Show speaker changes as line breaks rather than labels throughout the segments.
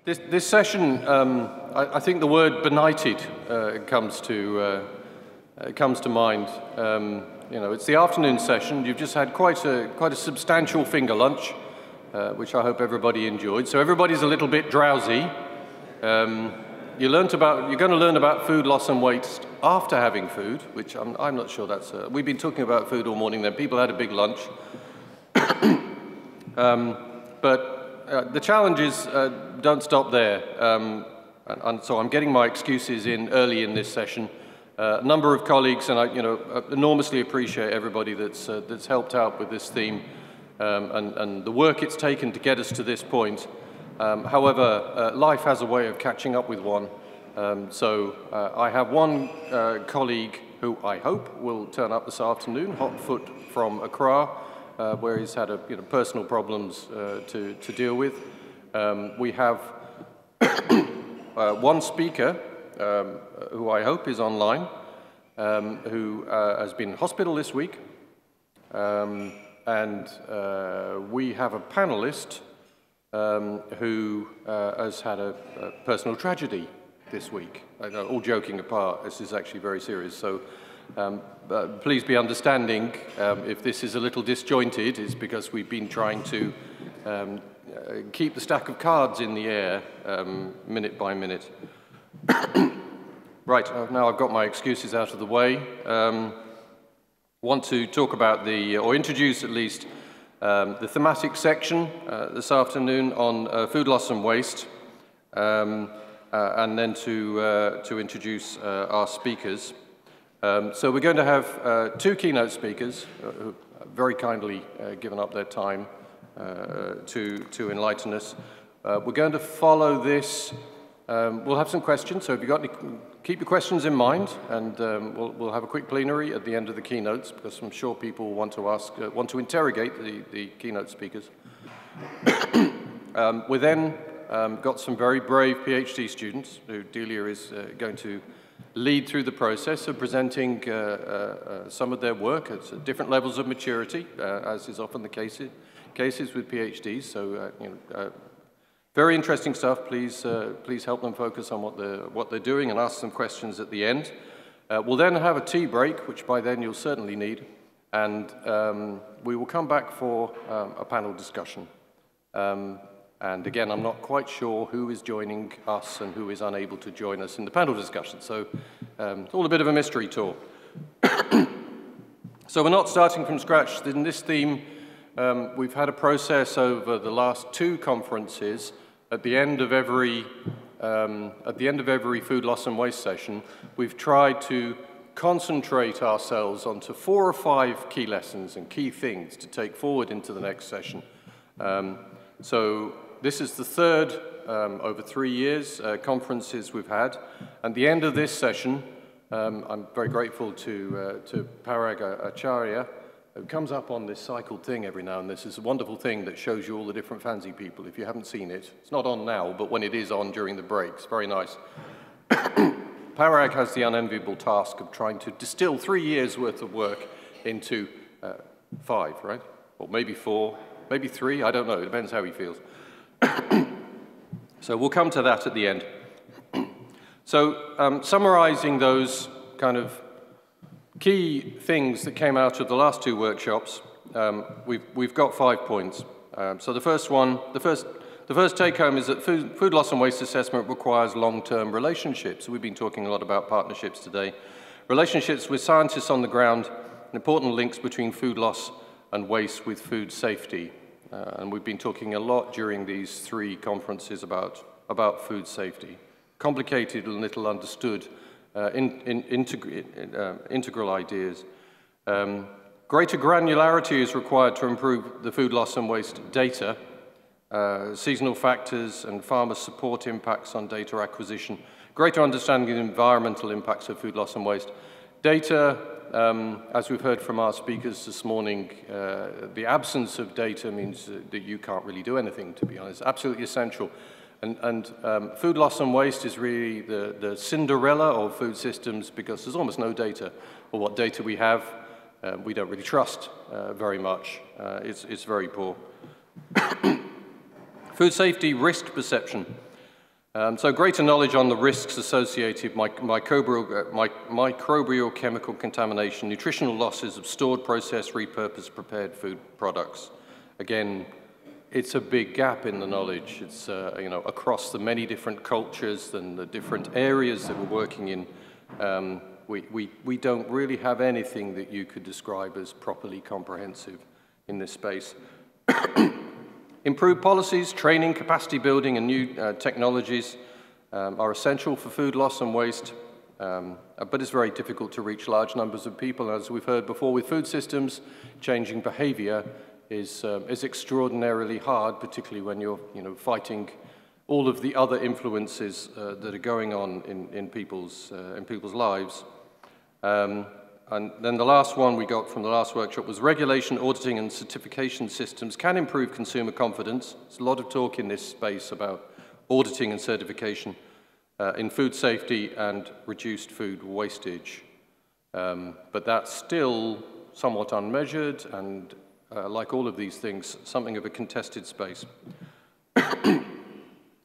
This session, I think the word benighted comes to mind. You know, it's the afternoon session. You've just had quite a substantial finger lunch, which I hope everybody enjoyed. So everybody's a little bit drowsy. You're going to learn about food loss and waste after having food, which I'm not sure that's. We've been talking about food all morning. Then people had a big lunch, but the challenges don't stop there. And so I'm getting my excuses in early in this session. A number of colleagues, and I, enormously appreciate everybody that's helped out with this theme and the work it's taken to get us to this point. However, life has a way of catching up with one. So I have one colleague who I hope will turn up this afternoon, hot foot from Accra, where he's had personal problems to deal with. We have one speaker who I hope is online, who has been in hospital this week, and we have a panelist who has had a personal tragedy this week. All joking apart, this is actually very serious. So please be understanding if this is a little disjointed. It's because we've been trying to keep the stack of cards in the air minute by minute. Right, now I've got my excuses out of the way. Want to talk about or introduce at least the thematic section this afternoon on food loss and waste, and then to introduce our speakers. So we're going to have two keynote speakers who have very kindly given up their time to enlighten us. We're going to follow this. We'll have some questions, so if you've got any, keep your questions in mind, and we'll have a quick plenary at the end of the keynotes, because I'm sure people want to interrogate the keynote speakers. We then got some very brave PhD students who Delia is going to lead through the process of presenting some of their work at different levels of maturity, as is often the cases with PhDs. So very interesting stuff. Please help them focus on what they're doing and ask some questions at the end. We'll then have a tea break, which by then you'll certainly need, and we will come back for a panel discussion. And again, I'm not quite sure who is joining us and who is unable to join us in the panel discussion, so it's all a bit of a mystery tour. So we're not starting from scratch. In this theme, we've had a process over the last two conferences. At the end of every food loss and waste session, we've tried to concentrate ourselves onto 4 or 5 key lessons and key things to take forward into the next session. So this is the third over 3 years conferences we've had. At the end of this session, I'm very grateful to Parag Acharya, who comes up on this cycled thing every now and then. This is a wonderful thing that shows you all the different FaNSI people. If you haven't seen it, it's not on now, but when it is on during the breaks, very nice. Parag has the unenviable task of trying to distill 3 years' worth of work into 5, right? Or maybe 4, maybe 3, I don't know, it depends how he feels. So we'll come to that at the end. So summarizing those kind of key things that came out of the last 2 workshops, we've got 5 points. So the first one, the first take-home is that food loss and waste assessment requires long-term relationships. We've been talking a lot about partnerships today. Relationships with scientists on the ground, and important links between food loss and waste with food safety. And we've been talking a lot during these 3 conferences about food safety. Complicated and little understood. Integral ideas. Greater granularity is required to improve the food loss and waste data, seasonal factors and farmer support impacts on data acquisition, greater understanding of the environmental impacts of food loss and waste. Data, as we've heard from our speakers this morning, the absence of data means that you can't really do anything, to be honest. Absolutely essential. And food loss and waste is really the Cinderella of food systems, because there's almost no data, or what data we have, we don't really trust very much. It's very poor. Food safety risk perception. So greater knowledge on the risks associated with microbial chemical contamination, nutritional losses of stored, processed, repurposed, prepared food products. Again, it's a big gap in the knowledge. It's you know, across the many different cultures and the different areas that we're working in. We don't really have anything that you could describe as properly comprehensive in this space. Improved policies, training, capacity building, and new technologies are essential for food loss and waste, but it's very difficult to reach large numbers of people. As we've heard before with food systems, changing behavior is extraordinarily hard, particularly when you're fighting all of the other influences that are going on in people's lives. And then the last one we got from the last workshop was regulation, auditing, and certification systems can improve consumer confidence. There's a lot of talk in this space about auditing and certification in food safety and reduced food wastage. But that's still somewhat unmeasured and, like all of these things, something of a contested space.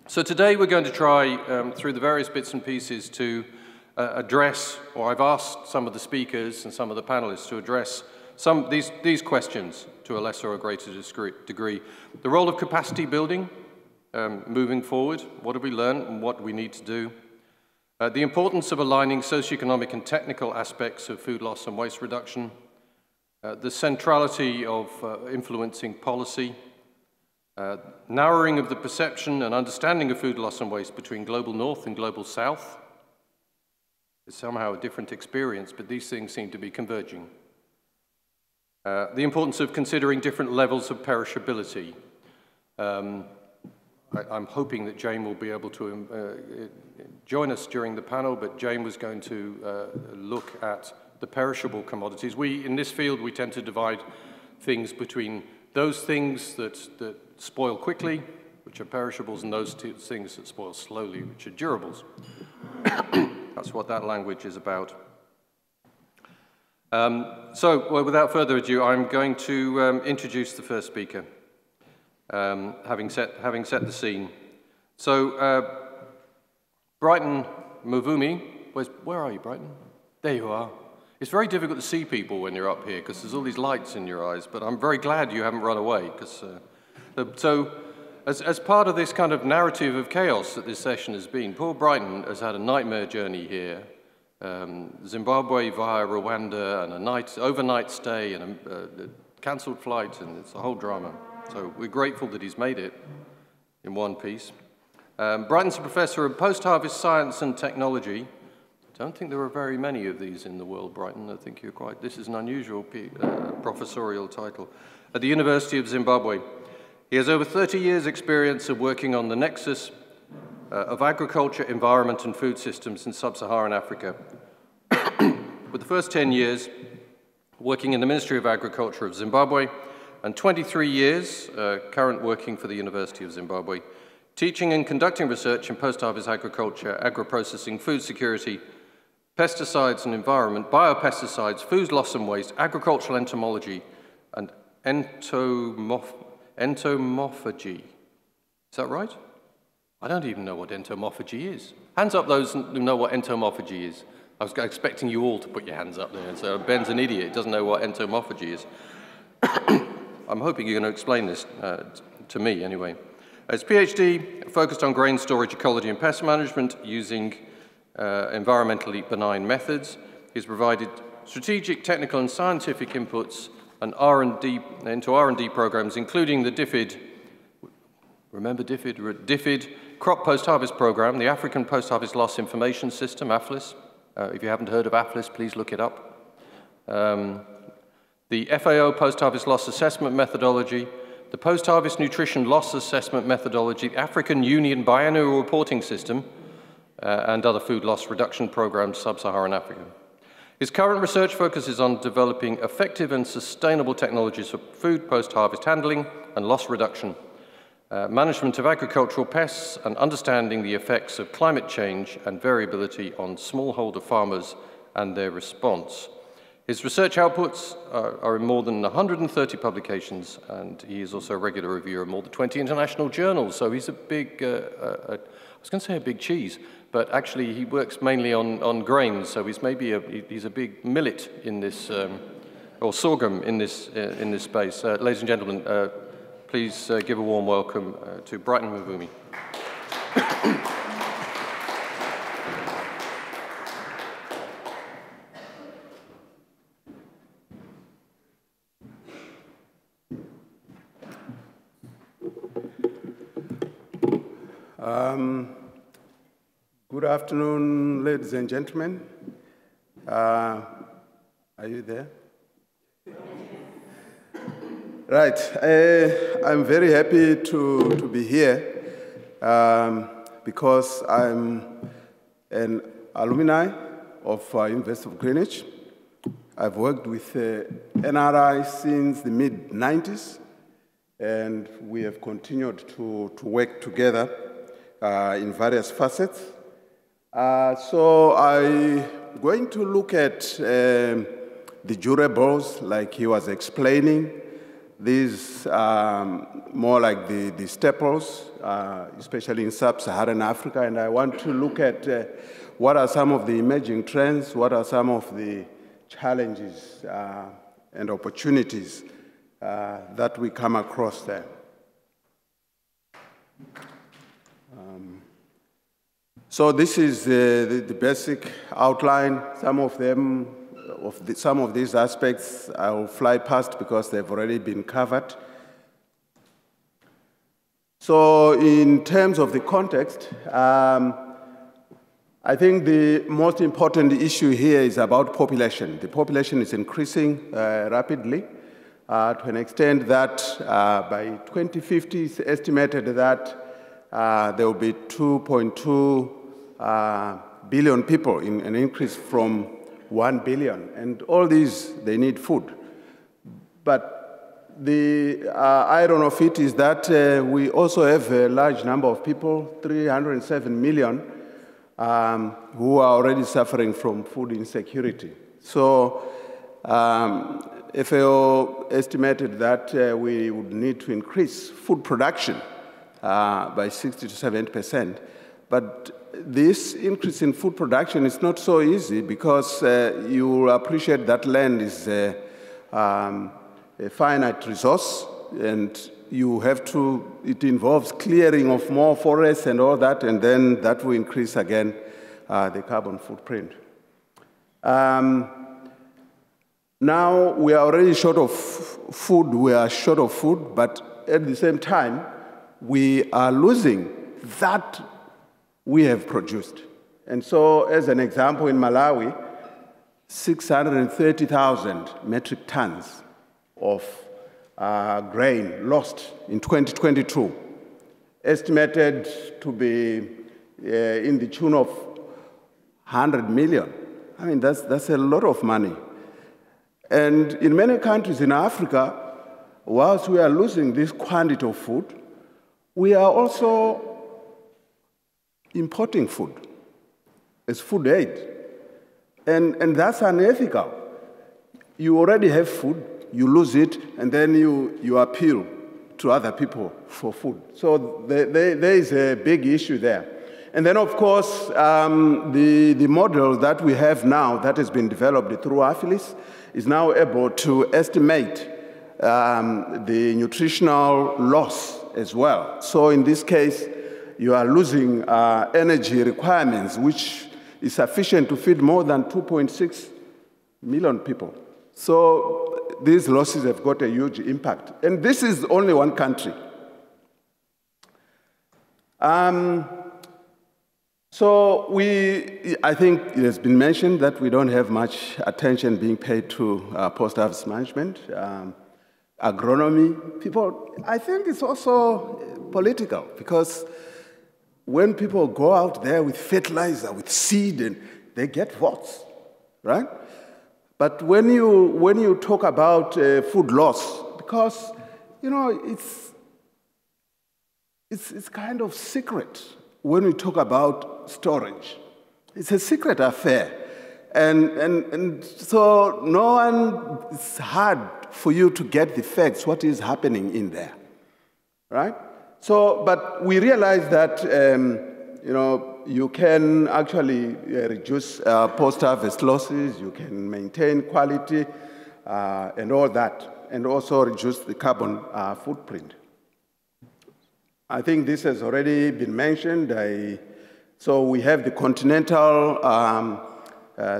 So today we're going to try, through the various bits and pieces, to address, or I've asked some of the speakers and some of the panelists to address these questions to a lesser or greater degree. The role of capacity building, moving forward, what have we learned and what do we need to do? The importance of aligning socioeconomic and technical aspects of food loss and waste reduction. The centrality of influencing policy. Narrowing of the perception and understanding of food loss and waste between global north and global south. It's somehow a different experience, but these things seem to be converging. The importance of considering different levels of perishability. I'm hoping that Jane will be able to join us during the panel, but Jane was going to look at the perishable commodities. In this field, we tend to divide things between those things that spoil quickly, which are perishables, and those things that spoil slowly, which are durables. That's what that language is about. Well, without further ado, I'm going to introduce the first speaker, having set the scene. So, Brighton Mvumi, where are you, Brighton? There you are. It's very difficult to see people when you're up here because there's all these lights in your eyes, but I'm very glad you haven't run away. So, as part of this kind of narrative of chaos that this session has been, poor Brighton has had a nightmare journey here. Zimbabwe via Rwanda, and an overnight stay, and a cancelled flight, and it's a whole drama. So we're grateful that he's made it in one piece. Brighton's a professor of post-harvest science and technology. I don't think there are very many of these in the world, Brighton. I think you're quite, this is an unusual professorial title. At the University of Zimbabwe. He has over 30 years' experience of working on the nexus of agriculture, environment, and food systems in sub-Saharan Africa. With the first 10 years working in the Ministry of Agriculture of Zimbabwe, and 23 years current working for the University of Zimbabwe, teaching and conducting research in post-harvest agriculture, agro-processing, food security, pesticides and environment, biopesticides, food loss and waste, agricultural entomology, and entomophagy. Is that right? I don't even know what entomophagy is. Hands up those who know what entomophagy is. I was expecting you all to put your hands up there. So Ben's an idiot, he doesn't know what entomophagy is. I'm hoping you're going to explain this to me anyway. His PhD focused on grain storage, ecology, and pest management using environmentally benign methods. He's provided strategic, technical, and scientific inputs and into R&D programs, including the DFID, remember DFID Crop Post-Harvest Program, the African Post-Harvest Loss Information System, AFLIS. If you haven't heard of AFLIS, please look it up. The FAO Post-Harvest Loss Assessment Methodology, the Post-Harvest Nutrition Loss Assessment Methodology, the African Union Biannual Reporting System, and other food loss reduction programs, sub-Saharan Africa. His current research focuses on developing effective and sustainable technologies for food post-harvest handling and loss reduction, management of agricultural pests, and understanding the effects of climate change and variability on smallholder farmers and their response. His research outputs are in more than 130 publications, and he is also a regular reviewer in more than 20 international journals. So he's a big, I was going to say a big cheese, but actually he works mainly on grains. So he's maybe he's a big millet in this, or sorghum in this space. Ladies and gentlemen, please give a warm welcome to Brighton Mavumi.
Good afternoon, ladies and gentlemen. Are you there? Right. I'm very happy to be here because I'm an alumni of University of Greenwich. I've worked with NRI since the mid-90s, and we have continued to work together in various facets. So I'm going to look at the durables, like he was explaining. These more like the staples, especially in sub-Saharan Africa. And I want to look at what are some of the emerging trends, what are some of the challenges and opportunities that we come across there. So this is the basic outline. Some of them, some of these aspects I will fly past because they've already been covered. So in terms of the context, I think the most important issue here is about population. The population is increasing rapidly to an extent that by 2050 it's estimated that there will be 2.2 billion people, in an increase from 1 billion. And all these, they need food. But the iron of it is that we also have a large number of people, 307 million, who are already suffering from food insecurity. So FAO estimated that we would need to increase food production by 60 to 70%. But this increase in food production is not so easy because you will appreciate that land is a finite resource, and you have to, it involves clearing of more forests and all that, and then that will increase again the carbon footprint. Now we are already short of food, but at the same time, we are losing that we have produced. And so, as an example, in Malawi, 630,000 metric tons of grain lost in 2022, estimated to be in the tune of 100 million. I mean, that's a lot of money. And in many countries in Africa, whilst we are losing this quantity of food, we are also importing food as food aid. And that's unethical. You already have food, you lose it, and then you appeal to other people for food. So there is a big issue there. And then, of course, the model that we have now that has been developed through AFILIS is now able to estimate the nutritional loss as well. So in this case, you are losing energy requirements, which is sufficient to feed more than 2.6 million people. So these losses have got a huge impact. And this is only one country. So I think it has been mentioned that we don't have much attention being paid to post-harvest management, agronomy. People, I think it's also political, because when people go out there with fertilizer, with seed, and they get votes, right? But when you talk about food loss, because it's kind of secret when we talk about storage. It's a secret affair. And so no one, it's hard for you to get the facts, what is happening in there, right? So, but we realize that, you know, you can actually reduce post-harvest losses, you can maintain quality and all that, and also reduce the carbon footprint. I think this has already been mentioned. So we have the continental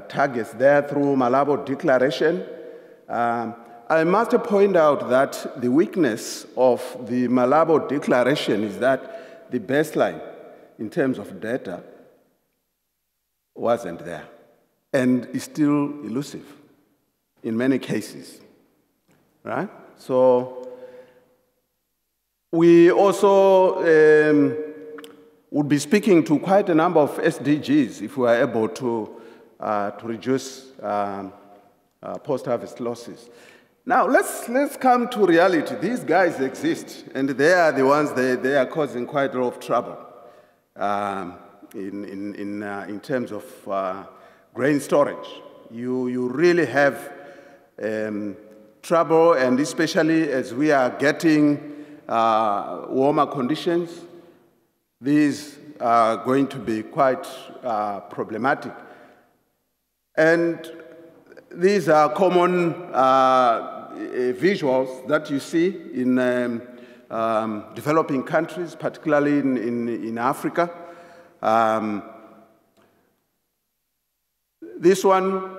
targets there through Malabo Declaration. I must point out that the weakness of the Malabo Declaration is that the baseline in terms of data wasn't there and is still elusive in many cases, right? So we also would be speaking to quite a number of SDGs if we are able to reduce post-harvest losses. Now, let's come to reality. These guys exist, and they are the ones, they are causing quite a lot of trouble in terms of grain storage. You really have trouble, and especially as we are getting warmer conditions, these are going to be quite problematic. And these are common visuals that you see in developing countries, particularly in Africa. This one,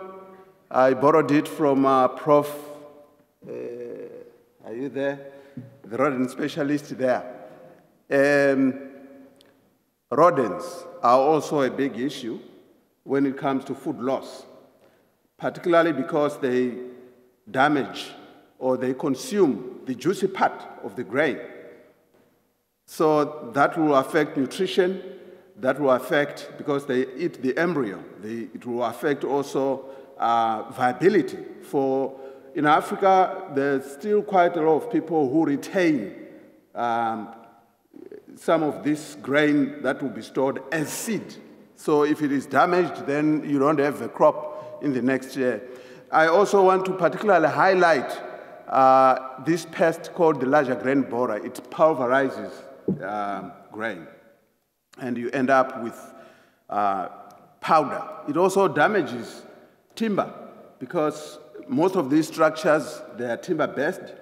I borrowed it from Prof. Are you there? The rodent specialist there. Rodents are also a big issue when it comes to food loss, particularly because they damage or they consume the juicy part of the grain. So that will affect nutrition, that will affect, because they eat the embryo, it will affect also viability. In Africa, there's still quite a lot of people who retain some of this grain that will be stored as seed. So if it is damaged, then you don't have a crop in the next year. I also want to particularly highlight this pest called the larger grain borer. It pulverizes grain, and you end up with powder. It also damages timber, because most of these structures, they are timber-based.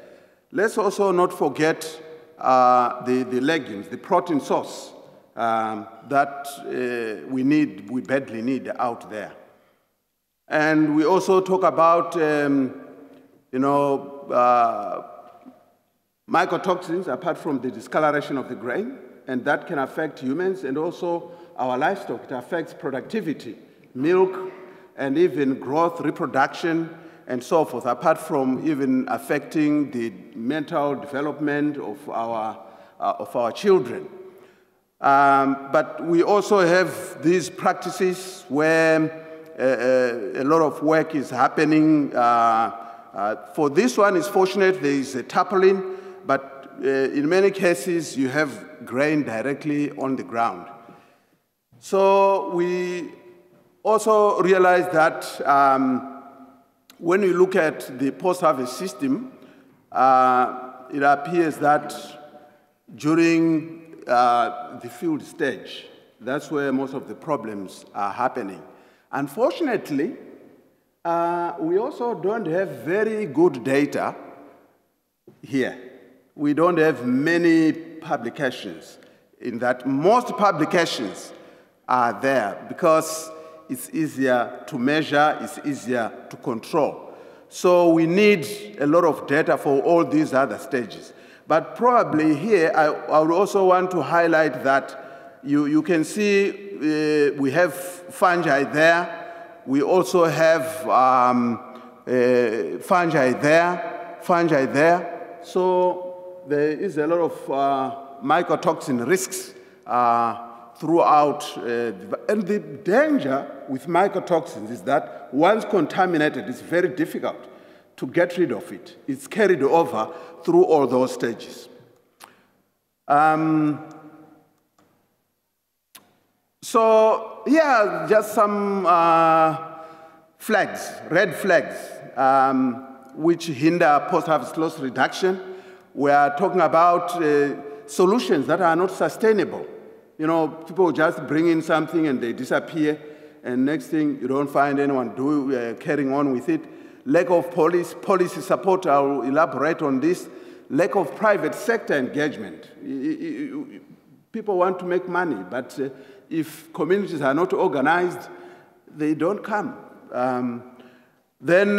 Let's also not forget the legumes, the protein source that we badly need out there. And we also talk about, mycotoxins, apart from the discoloration of the grain, and that can affect humans and also our livestock. It affects productivity, milk, and even growth, reproduction, and so forth, apart from even affecting the mental development of our children. But we also have these practices where a lot of work is happening. For this one, it's fortunate there is a tarpaulin, but in many cases, you have grain directly on the ground. So we also realize that when you look at the post-harvest system, it appears that during the field stage, that's where most of the problems are happening. Unfortunately, we also don't have very good data here. We don't have many publications, in that most publications are there because it's easier to measure, it's easier to control. So we need a lot of data for all these other stages. But probably here, I would also want to highlight that you can see we have fungi there. We also have fungi there. So there is a lot of mycotoxin risks throughout. And the danger with mycotoxins is that once contaminated, it's very difficult to get rid of it. It's carried over through all those stages. So yeah, just some flags, red flags, which hinder post-harvest loss reduction. We are talking about solutions that are not sustainable. You know, people just bring in something and they disappear, and next thing you don't find anyone carrying on with it. Lack of policy support, I'll elaborate on this. Lack of private sector engagement. People want to make money, but if communities are not organized, they don't come. Then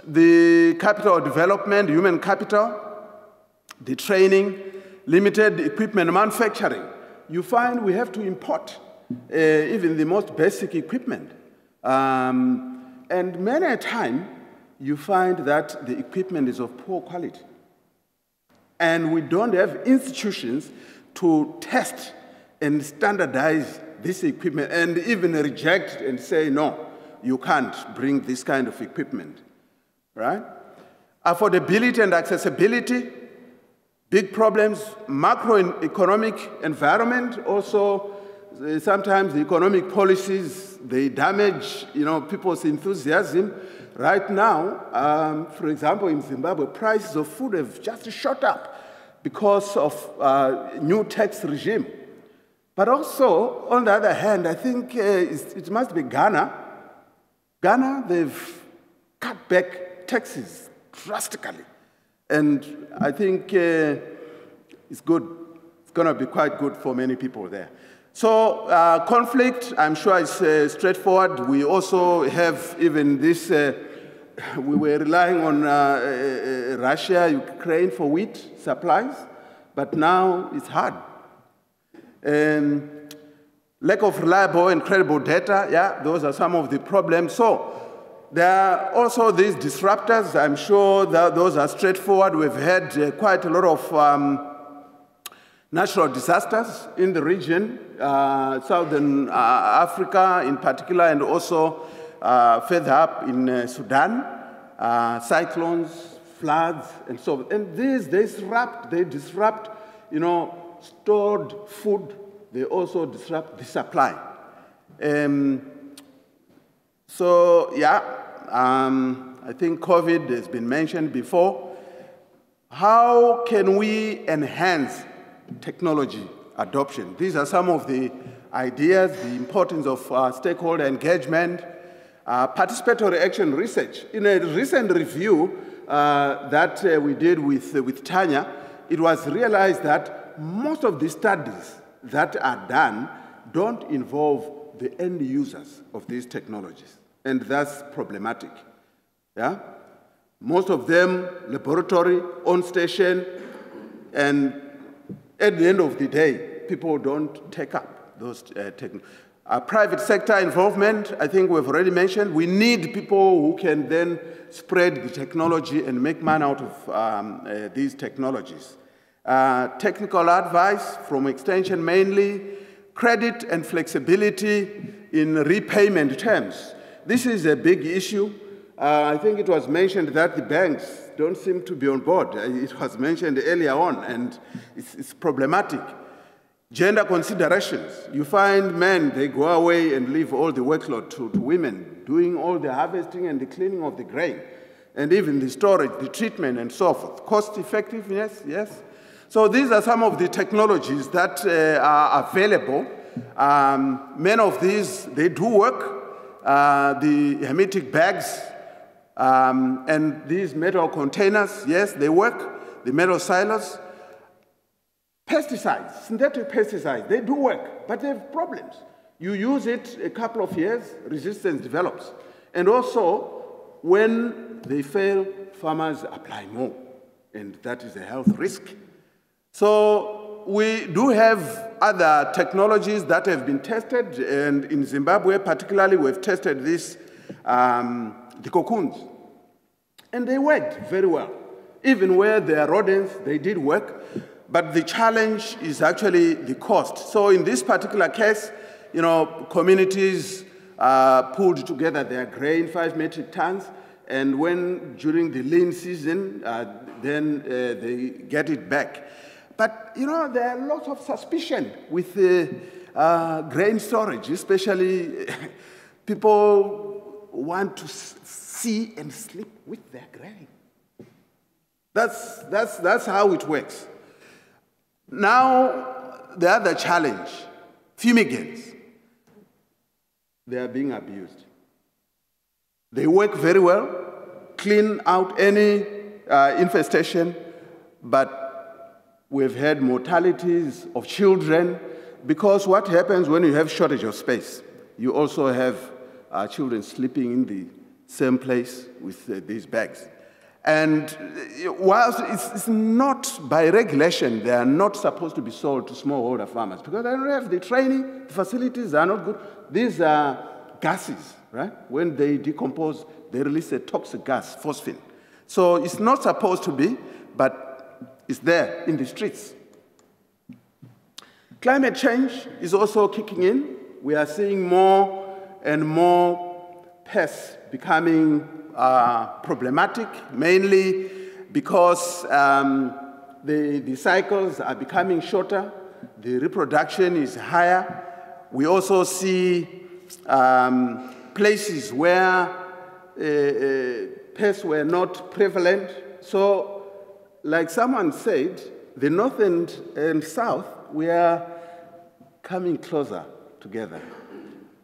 the capital development, human capital, the training, limited equipment manufacturing. You find we have to import even the most basic equipment. And many a time, you find that the equipment is of poor quality. And we don't have institutions to test and standardize this equipment and even reject and say, no, you can't bring this kind of equipment, right? Affordability and accessibility, big problems. Macroeconomic environment, also sometimes the economic policies, they damage, you know, people's enthusiasm. Right now, for example, in Zimbabwe, prices of food have just shot up because of new tax regime. But also, on the other hand, I think it must be Ghana. Ghana, they've cut back taxes drastically. And I think it's good. It's going to be quite good for many people there. So conflict, I'm sure it's straightforward. We also have even this, we were relying on Russia, Ukraine for wheat supplies, but now it's hard. Lack of reliable and credible data, yeah, those are some of the problems. So there are also these disruptors. I'm sure that those are straightforward. We've had quite a lot of natural disasters in the region, Southern Africa in particular, and also further up in Sudan, cyclones, floods, and so on. And these, they disrupt, you know, stored food. They also disrupt the supply. So, yeah, I think COVID has been mentioned before. How can we enhance technology adoption? These are some of the ideas, the importance of stakeholder engagement, participatory action research. In a recent review that we did with Tanya, it was realized that most of the studies that are done don't involve the end users of these technologies, and that's problematic. Yeah? Most of them laboratory, on station, and at the end of the day, people don't take up those technologies. Private sector involvement, I think we've already mentioned. We need people who can then spread the technology and make money out of these technologies. Technical advice from extension mainly, credit and flexibility in repayment terms. This is a big issue. I think it was mentioned that the banks don't seem to be on board. It was mentioned earlier on, and it's problematic. Gender considerations. You find men, they go away and leave all the workload to women, doing all the harvesting and the cleaning of the grain, and even the storage, the treatment, and so forth. Cost effectiveness, yes. So these are some of the technologies that are available. Many of these, they do work. The hermetic bags and these metal containers, yes, they work. The metal silos. Pesticides, synthetic pesticides, they do work, but they have problems. You use it a couple of years, resistance develops. And also, when they fail, farmers apply more, and that is a health risk. So we do have other technologies that have been tested, and in Zimbabwe particularly, we've tested this, the cocoons. And they worked very well. Even where there are rodents, they did work, but the challenge is actually the cost. So in this particular case, you know, communities pulled together their grain, 5 metric tons, and when during the lean season, then they get it back. But, you know, there are lots of suspicion with grain storage, especially people want to see and sleep with their grain. That's how it works. Now, the other challenge, fumigants. They are being abused. They work very well, clean out any infestation, but we've had mortalities of children, because what happens when you have shortage of space? You also have children sleeping in the same place with these bags. And whilst it's not by regulation, they are not supposed to be sold to smallholder farmers because they don't have the training, the facilities are not good. These are gases, right? When they decompose, they release a toxic gas, phosphine. So it's not supposed to be, but it's there in the streets. Climate change is also kicking in. We are seeing more and more pests becoming problematic, mainly because the cycles are becoming shorter, the reproduction is higher. We also see places where pests were not prevalent. So, like someone said, the north and south, we are coming closer together.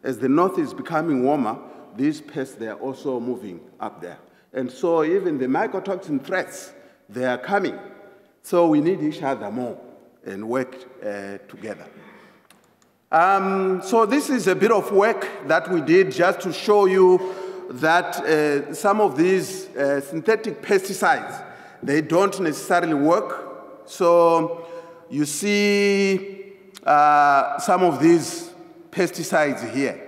As the north is becoming warmer, these pests, they are also moving up there. And so even the mycotoxin threats, they are coming. So we need each other more and work together. So this is a bit of work that we did just to show you that some of these synthetic pesticides, they don't necessarily work. So you see some of these pesticides here.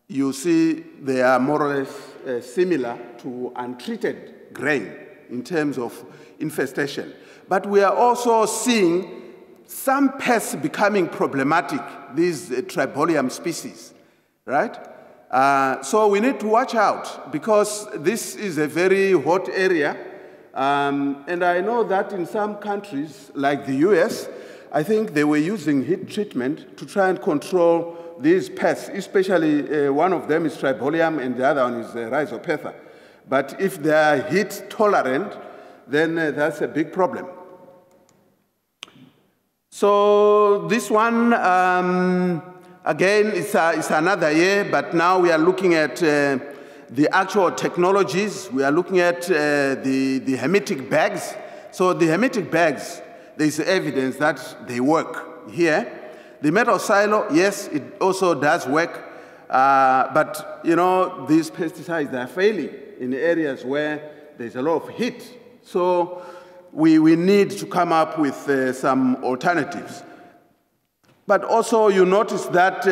You see they are more or less similar to untreated grain in terms of infestation. But we are also seeing some pests becoming problematic, these tribolium species, right? So we need to watch out because this is a very hot area. And I know that in some countries, like the US, I think they were using heat treatment to try and control these pests, especially one of them is tribolium and the other one is rhizopetha. But if they are heat tolerant, then that's a big problem. So this one, again, it's another year, but now we are looking at the actual technologies. We are looking at the hermetic bags. So the hermetic bags, there's evidence that they work here. The metal silo, yes, it also does work, but you know, these pesticides are failing in areas where there's a lot of heat. So we need to come up with some alternatives. But also you notice that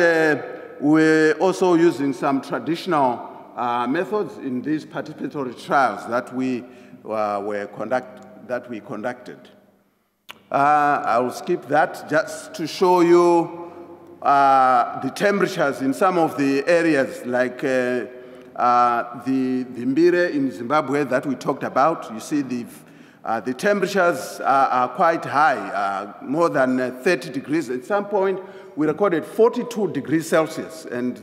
we're also using some traditional methods in these participatory trials that we conducted. I will skip that just to show you the temperatures in some of the areas like the Mbire in Zimbabwe that we talked about. You see the temperatures are quite high, more than 30 degrees. At some point, we recorded 42 degrees Celsius. And,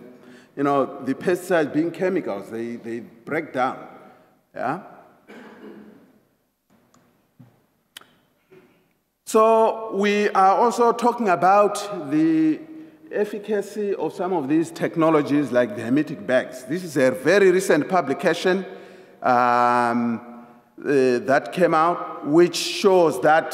you know, the pesticides being chemicals, they break down. Yeah? So we are also talking about the efficacy of some of these technologies like the hermetic bags. This is a very recent publication that came out, which shows that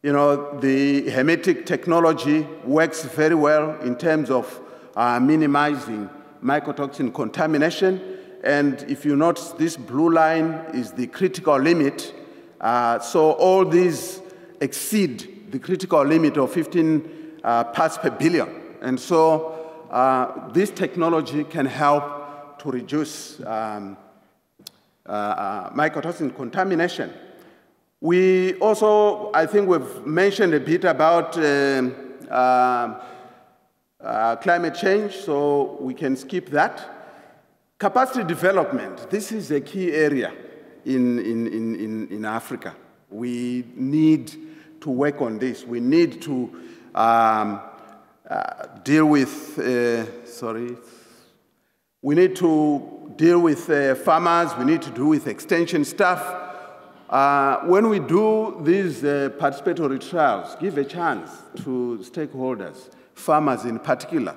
you know, the hermetic technology works very well in terms of minimizing mycotoxin contamination. And if you notice, this blue line is the critical limit. So all these exceed the critical limit of 15 parts per billion. And so this technology can help to reduce mycotoxin contamination. We also, I think we've mentioned a bit about climate change, so we can skip that. Capacity development, this is a key area in Africa. We need to work on this. We need to deal with, we need to deal with farmers, we need to do with extension staff. When we do these participatory trials, give a chance to stakeholders, farmers in particular,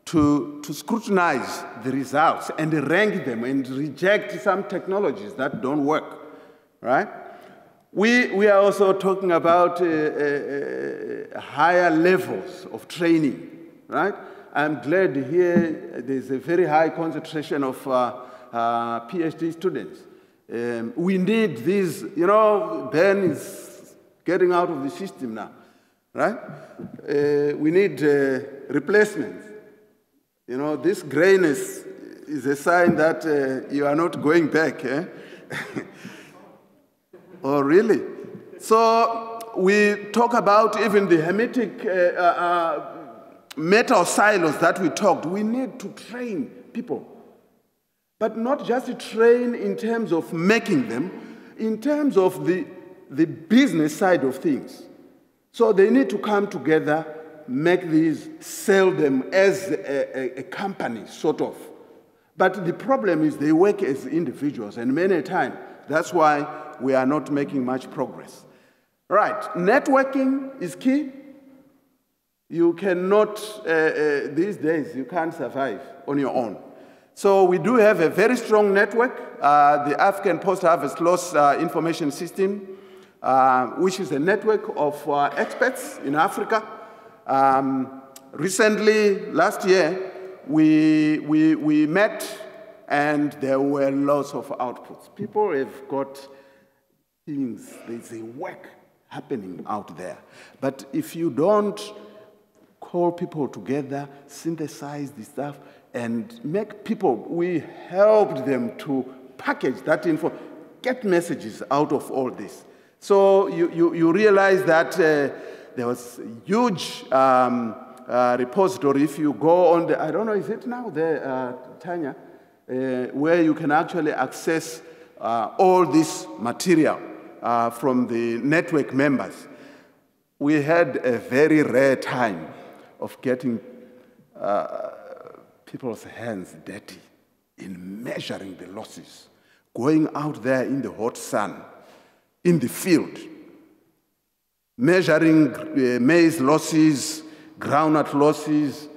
to scrutinize the results and rank them and reject some technologies that don't work, right? We are also talking about higher levels of training, right? I'm glad here there's a very high concentration of PhD students. We need these, you know, Ben is getting out of the system now, right? We need replacements. You know, this grayness is a sign that you are not going back, eh? Oh, really? So we talk about even the hermetic metal silos that we talked. We need to train people, but not just train in terms of making them, in terms of the business side of things. So they need to come together, make these, sell them as a company, sort of. But the problem is they work as individuals, and many times, that's why we are not making much progress. Right, networking is key. You cannot, these days, you can't survive on your own. So we do have a very strong network, the African Post-Harvest Loss Information System, which is a network of experts in Africa. Recently, last year, we met, and there were lots of outputs. People have got things, there's a work happening out there. But if you don't call people together, synthesize the stuff, and make people, we helped them to package that info, get messages out of all this. So you realize that there was a huge repository. If you go on the, I don't know, is it now there, Tanya, where you can actually access all this material from the network members. We had a very rare time of getting people's hands dirty in measuring the losses, going out there in the hot sun, in the field, measuring maize losses, groundnut losses,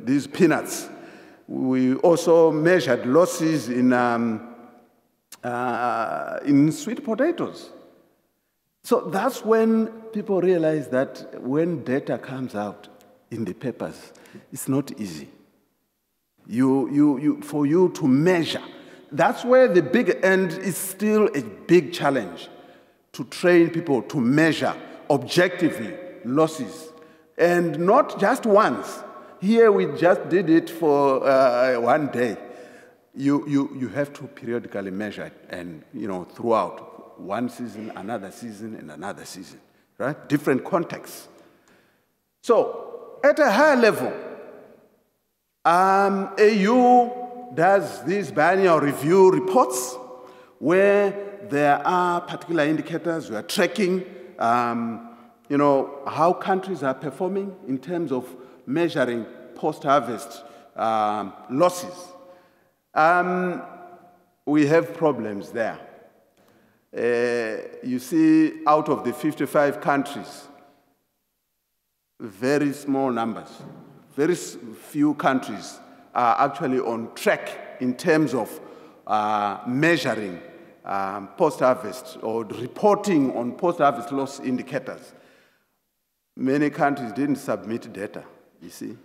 these peanuts. We also measured losses in sweet potatoes. So that's when people realize that when data comes out in the papers, it's not easy. For you to measure, that's where the big end is still a big challenge, to train people to measure objectively losses. And not just once. Here we just did it for 1 day. You have to periodically measure it, and throughout one season, another season, and another season, right? Different contexts. So at a higher level, AU does these biennial review reports where there are particular indicators. We are tracking, how countries are performing in terms of measuring post-harvest losses. We have problems there. You see, out of the 55 countries, very small numbers, very few countries are actually on track in terms of measuring post-harvest or reporting on post-harvest loss indicators. Many countries didn't submit data, you see.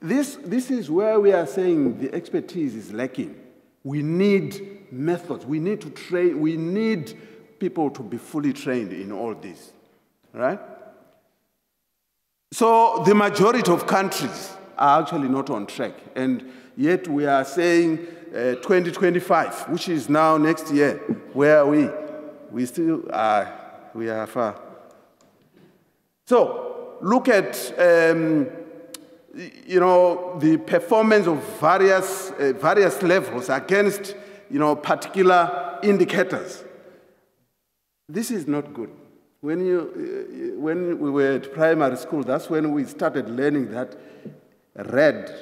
This is where we are saying the expertise is lacking. We need methods, we need to train, we need people to be fully trained in all this, right? So the majority of countries are actually not on track, and yet we are saying 2025, which is now next year. Where are we? We still are, we are far. So look at the performance of various levels against particular indicators. This is not good. When we were at primary school, that's when we started learning that red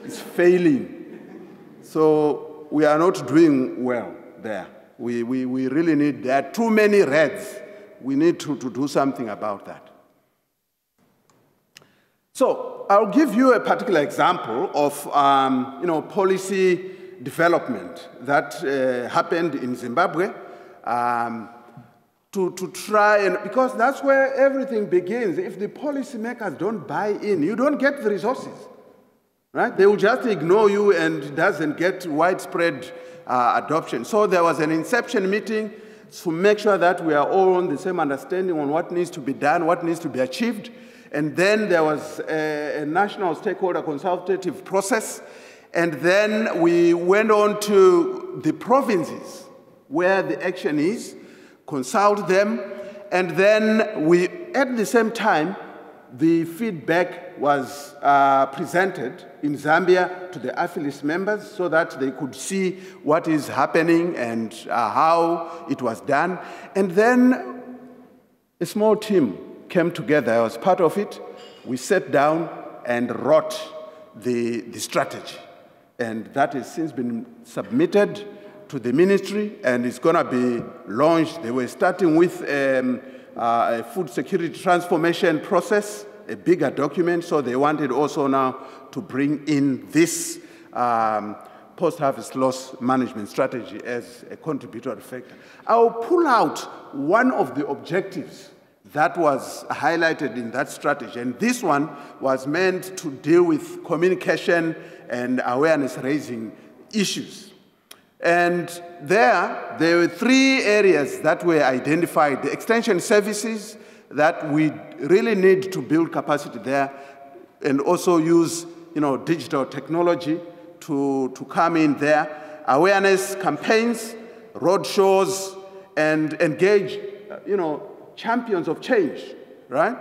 is failing. So we are not doing well there. We really need, there are too many reds. We need to do something about that. So I'll give you a particular example of policy development that happened in Zimbabwe to try and, because that's where everything begins. If the policymakers don't buy in, you don't get the resources, right? They will just ignore you and it doesn't get widespread adoption. So there was an inception meeting to make sure that we are all on the same understanding on what needs to be done, what needs to be achieved. And then there was a national stakeholder consultative process. And then we went on to the provinces where the action is, consult them. And then we, at the same time, the feedback was presented in Zambia to the affiliate members so that they could see what is happening and how it was done. And then a small team came together. I was part of it. We sat down and wrote the strategy. And that has since been submitted to the ministry and it's going to be launched. They were starting with a food security transformation process, a bigger document, so they wanted also now to bring in this post-harvest loss management strategy as a contributory factor. I'll pull out one of the objectives that was highlighted in that strategy, and this one was meant to deal with communication and awareness-raising issues. And there were 3 areas that were identified. The extension services, that we really need to build capacity there and also use digital technology to come in there. Awareness campaigns, road shows, and engage champions of change, right?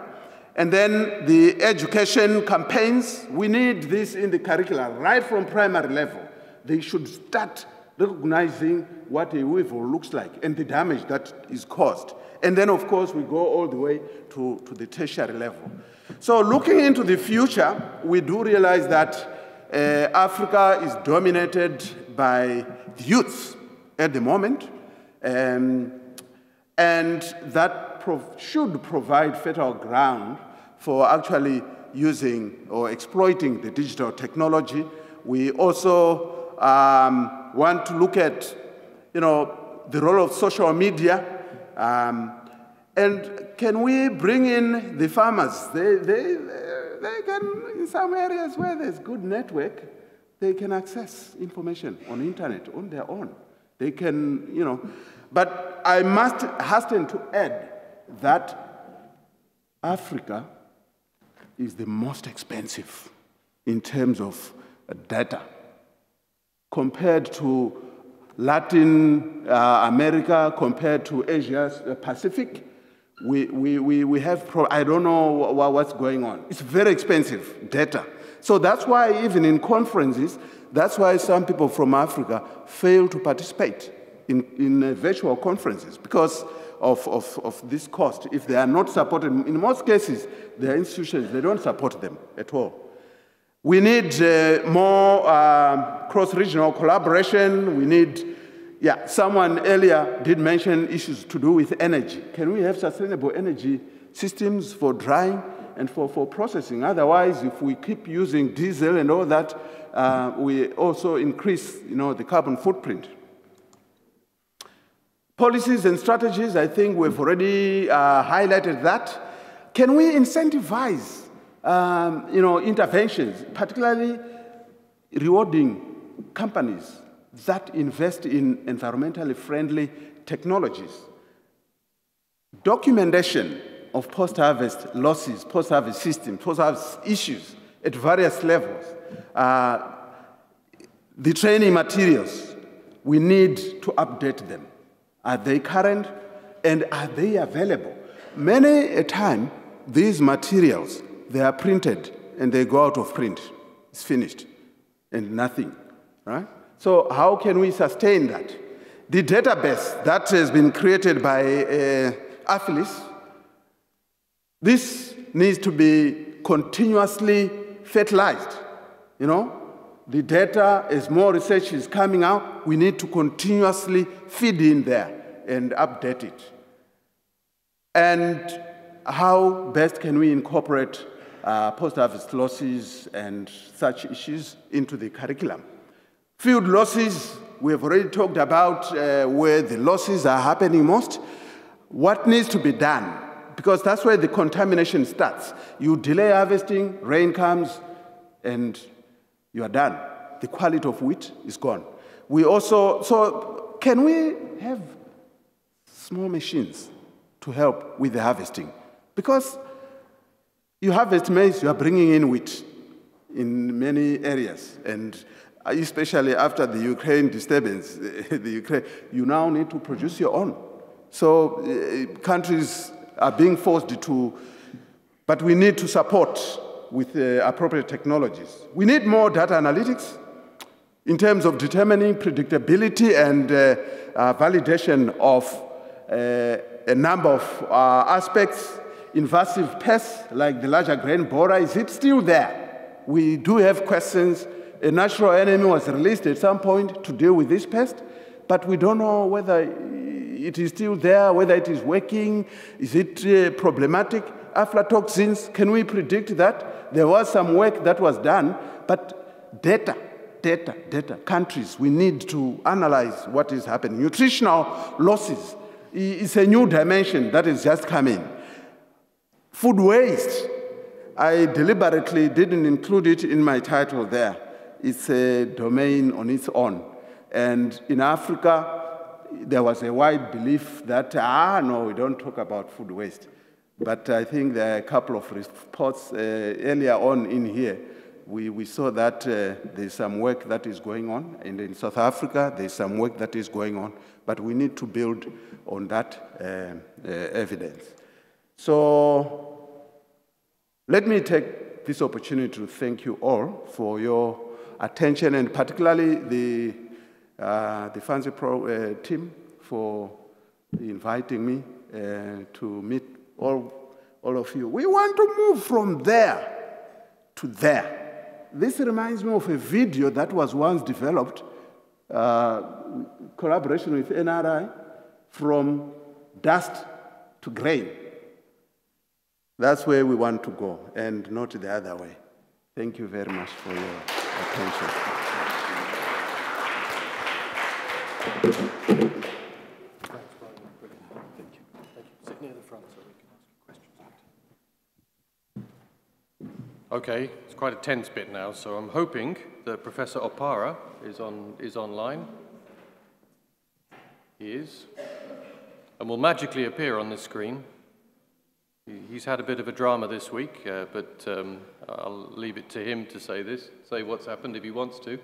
And then the education campaigns, we need this in the curricula right from primary level. They should start recognizing what a weevil looks like and the damage that is caused. And then, of course, we go all the way to the tertiary level. So looking into the future, we do realize that Africa is dominated by the youths at the moment, and that should provide fertile ground for actually using or exploiting the digital technology. We also want to look at, the role of social media. And can we bring in the farmers? They can, in some areas where there's good network, they can access information on the internet on their own. They can, but I must hasten to add that Africa is the most expensive in terms of data compared to Latin America, compared to Asia Pacific. We have, I don't know what's going on. It's very expensive data. So that's why even in conferences, that's why some people from Africa fail to participate in virtual conferences because of this cost. If they are not supported, in most cases, their institutions, they don't support them at all. We need more cross-regional collaboration. We need, someone earlier did mention issues to do with energy. Can we have sustainable energy systems for drying and for processing? Otherwise, if we keep using diesel and all that, we also increase, the carbon footprint. Policies and strategies, I think we've already highlighted that. Can we incentivize, interventions, particularly rewarding companies that invest in environmentally friendly technologies? Documentation of post-harvest losses, post-harvest systems, post-harvest issues at various levels. The training materials, we need to update them. Are they current and are they available? Many a time, these materials, they are printed and they go out of print. It's finished and nothing, right? So how can we sustain that? The database that has been created by Aphilis, this needs to be continuously fertilized. You know, the data, as more research is coming out, we need to continuously feed in there and update it. And how best can we incorporate post-harvest losses and such issues into the curriculum? Field losses, we have already talked about where the losses are happening most. What needs to be done? Because that's where the contamination starts. You delay harvesting, rain comes, and you are done. The quality of wheat is gone. We also, so can we have small machines to help with the harvesting? Because you harvest maize, you are bringing in wheat in many areas. And especially after the Ukraine disturbance, you now need to produce your own. So countries are being forced to, but we need to support with appropriate technologies. We need more data analytics in terms of determining predictability and validation of a number of aspects. Invasive pests like the larger grain borer, is it still there? We do have questions. A natural enemy was released at some point to deal with this pest, but we don't know whether it is still there, whether it is working, is it problematic? Aflatoxins, can we predict that? There was some work that was done, but data. Countries, we need to analyze what is happening. Nutritional losses is a new dimension that is just coming. Food waste, I deliberately didn't include it in my title there. It's a domain on its own. And in Africa, there was a wide belief that, no, we don't talk about food waste. But I think there are a couple of reports earlier on in here. We saw that there's some work that is going on. And in South Africa, there's some work that is going on. But we need to build on that evidence. So let me take this opportunity to thank you all for your attention, and particularly the FaNSI team for inviting me to meet all of you. We want to move from there to there. This reminds me of a video that was once developed, collaboration with NRI, from dust to grain. That's where we want to go, and not the other way. Thank you very much for your attention.
Thank you. Sit near the front so we can ask you questions. Okay, it's quite a tense bit now, so I'm hoping that Professor Opara is online. He is, and will magically appear on this screen. He's had a bit of a drama this week, but I'll leave it to him to say what's happened if he wants to.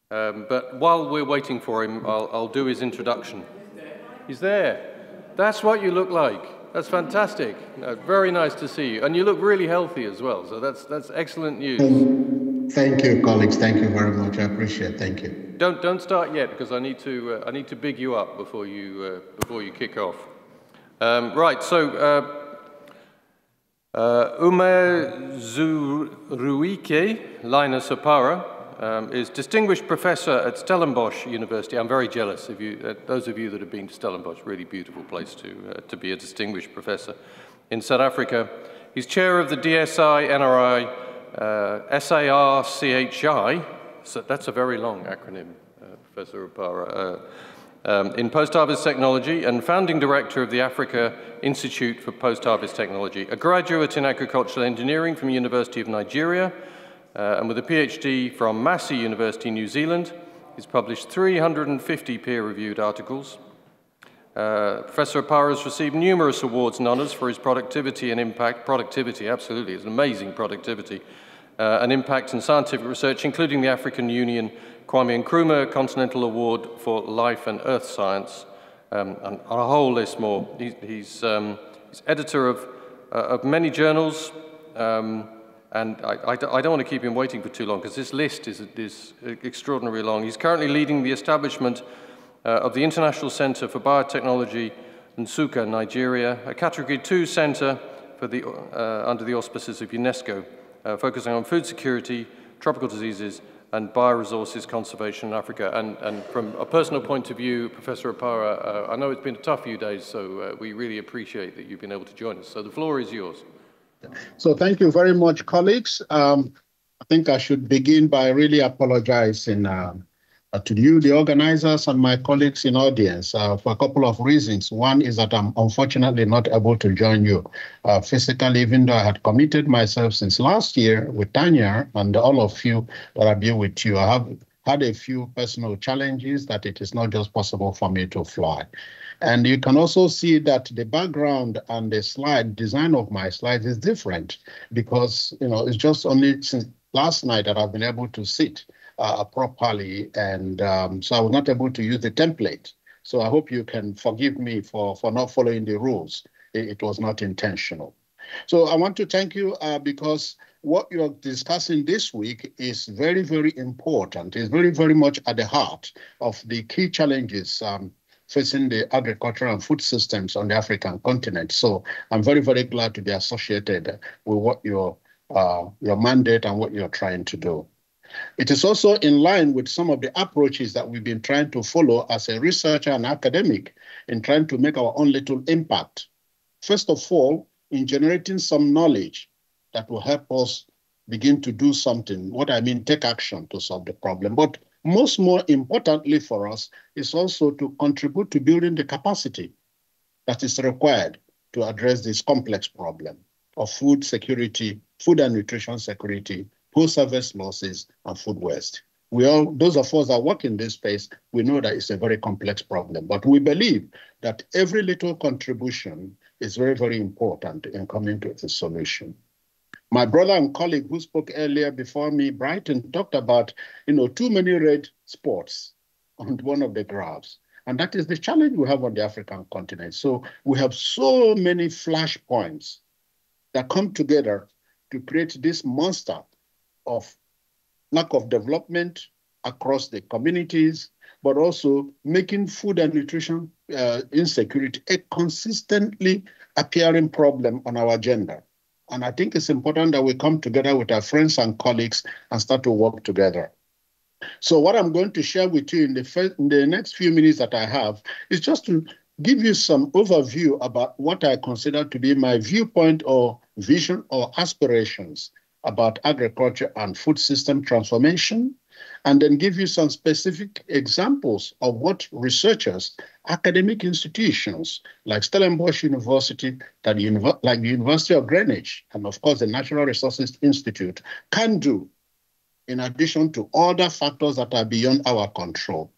But while we're waiting for him, I'll do his introduction. He's there. That's what you look like. That's fantastic. Very nice to see you. And you look really healthy as well, so that's excellent news.
Thank you, colleagues. Thank you very much. I appreciate it. Thank you.
Don't start yet, because I need to big you up before you kick off. Right, so Umezuruike Linus Opara is Distinguished Professor at Stellenbosch University. I'm very jealous of you, those of you that have been to Stellenbosch, really beautiful place to be a distinguished professor in South Africa. He's chair of the DSI, NRI, SARCHI, so that's a very long acronym, Professor Opara, in post-harvest technology, and founding director of the Africa Institute for Post-Harvest Technology, a graduate in agricultural engineering from University of Nigeria, and with a PhD from Massey University, New Zealand. He's published 350 peer-reviewed articles. Professor Opara has received numerous awards and honors for his productivity and impact. Productivity, absolutely, it's an amazing productivity. And impact in scientific research, including the African Union Kwame Nkrumah Continental Award for Life and Earth Science, and a whole list more. He's editor of many journals, and I don't want to keep him waiting for too long, because this list is extraordinarily long. He's currently leading the establishment of the International Center for Biotechnology in Nsukka, Nigeria, a Category 2 center for under the auspices of UNESCO, focusing on food security, tropical diseases, and bioresources conservation in Africa. And from a personal point of view, Professor Opara, I know it's been a tough few days, so we really appreciate that you've been able to join us. So the floor is yours.
So thank you very much, colleagues. I think I should begin by really apologizing to you, the organizers, and my colleagues in audience for a couple of reasons. One is that I'm unfortunately not able to join you physically, even though I had committed myself since last year with Tanya and all of you that I've been with you. I have had a few personal challenges that it is not just possible for me to fly. And you can also see that the background and the slide design of my slides is different because, you know, it's just only since last night that I've been able to sit properly, and so I was not able to use the template. So I hope you can forgive me for not following the rules. It was not intentional. So I want to thank you because what you're discussing this week is very, very important. It's very, very much at the heart of the key challenges facing the agricultural and food systems on the African continent. So I'm very, very glad to be associated with what your mandate and what you're trying to do. It is also in line with some of the approaches that we've been trying to follow as a researcher and academic in trying to make our own little impact. First of all, in generating some knowledge that will help us begin to do something, what I mean, take action to solve the problem. But more importantly for us is also to contribute to building the capacity that is required to address this complex problem of food security, food and nutrition security, post-harvest losses, and food waste. Those of us that work in this space, we know that it's a very complex problem, but we believe that every little contribution is very, very important in coming to a solution. My brother and colleague who spoke earlier before me, Brighton, talked about, too many red spots on one of the graphs. And that is the challenge we have on the African continent. So we have so many flashpoints that come together to create this monster of lack of development across the communities, but also making food and nutrition insecurity a consistently appearing problem on our agenda. And I think it's important that we come together with our friends and colleagues and start to work together. So what I'm going to share with you in the next few minutes that I have is just to give you some overview about what I consider to be my viewpoint or vision or aspirations about agriculture and food system transformation, and then give you some specific examples of what researchers, academic institutions like Stellenbosch University, like the University of Greenwich, and of course the Natural Resources Institute can do in addition to other factors that are beyond our control.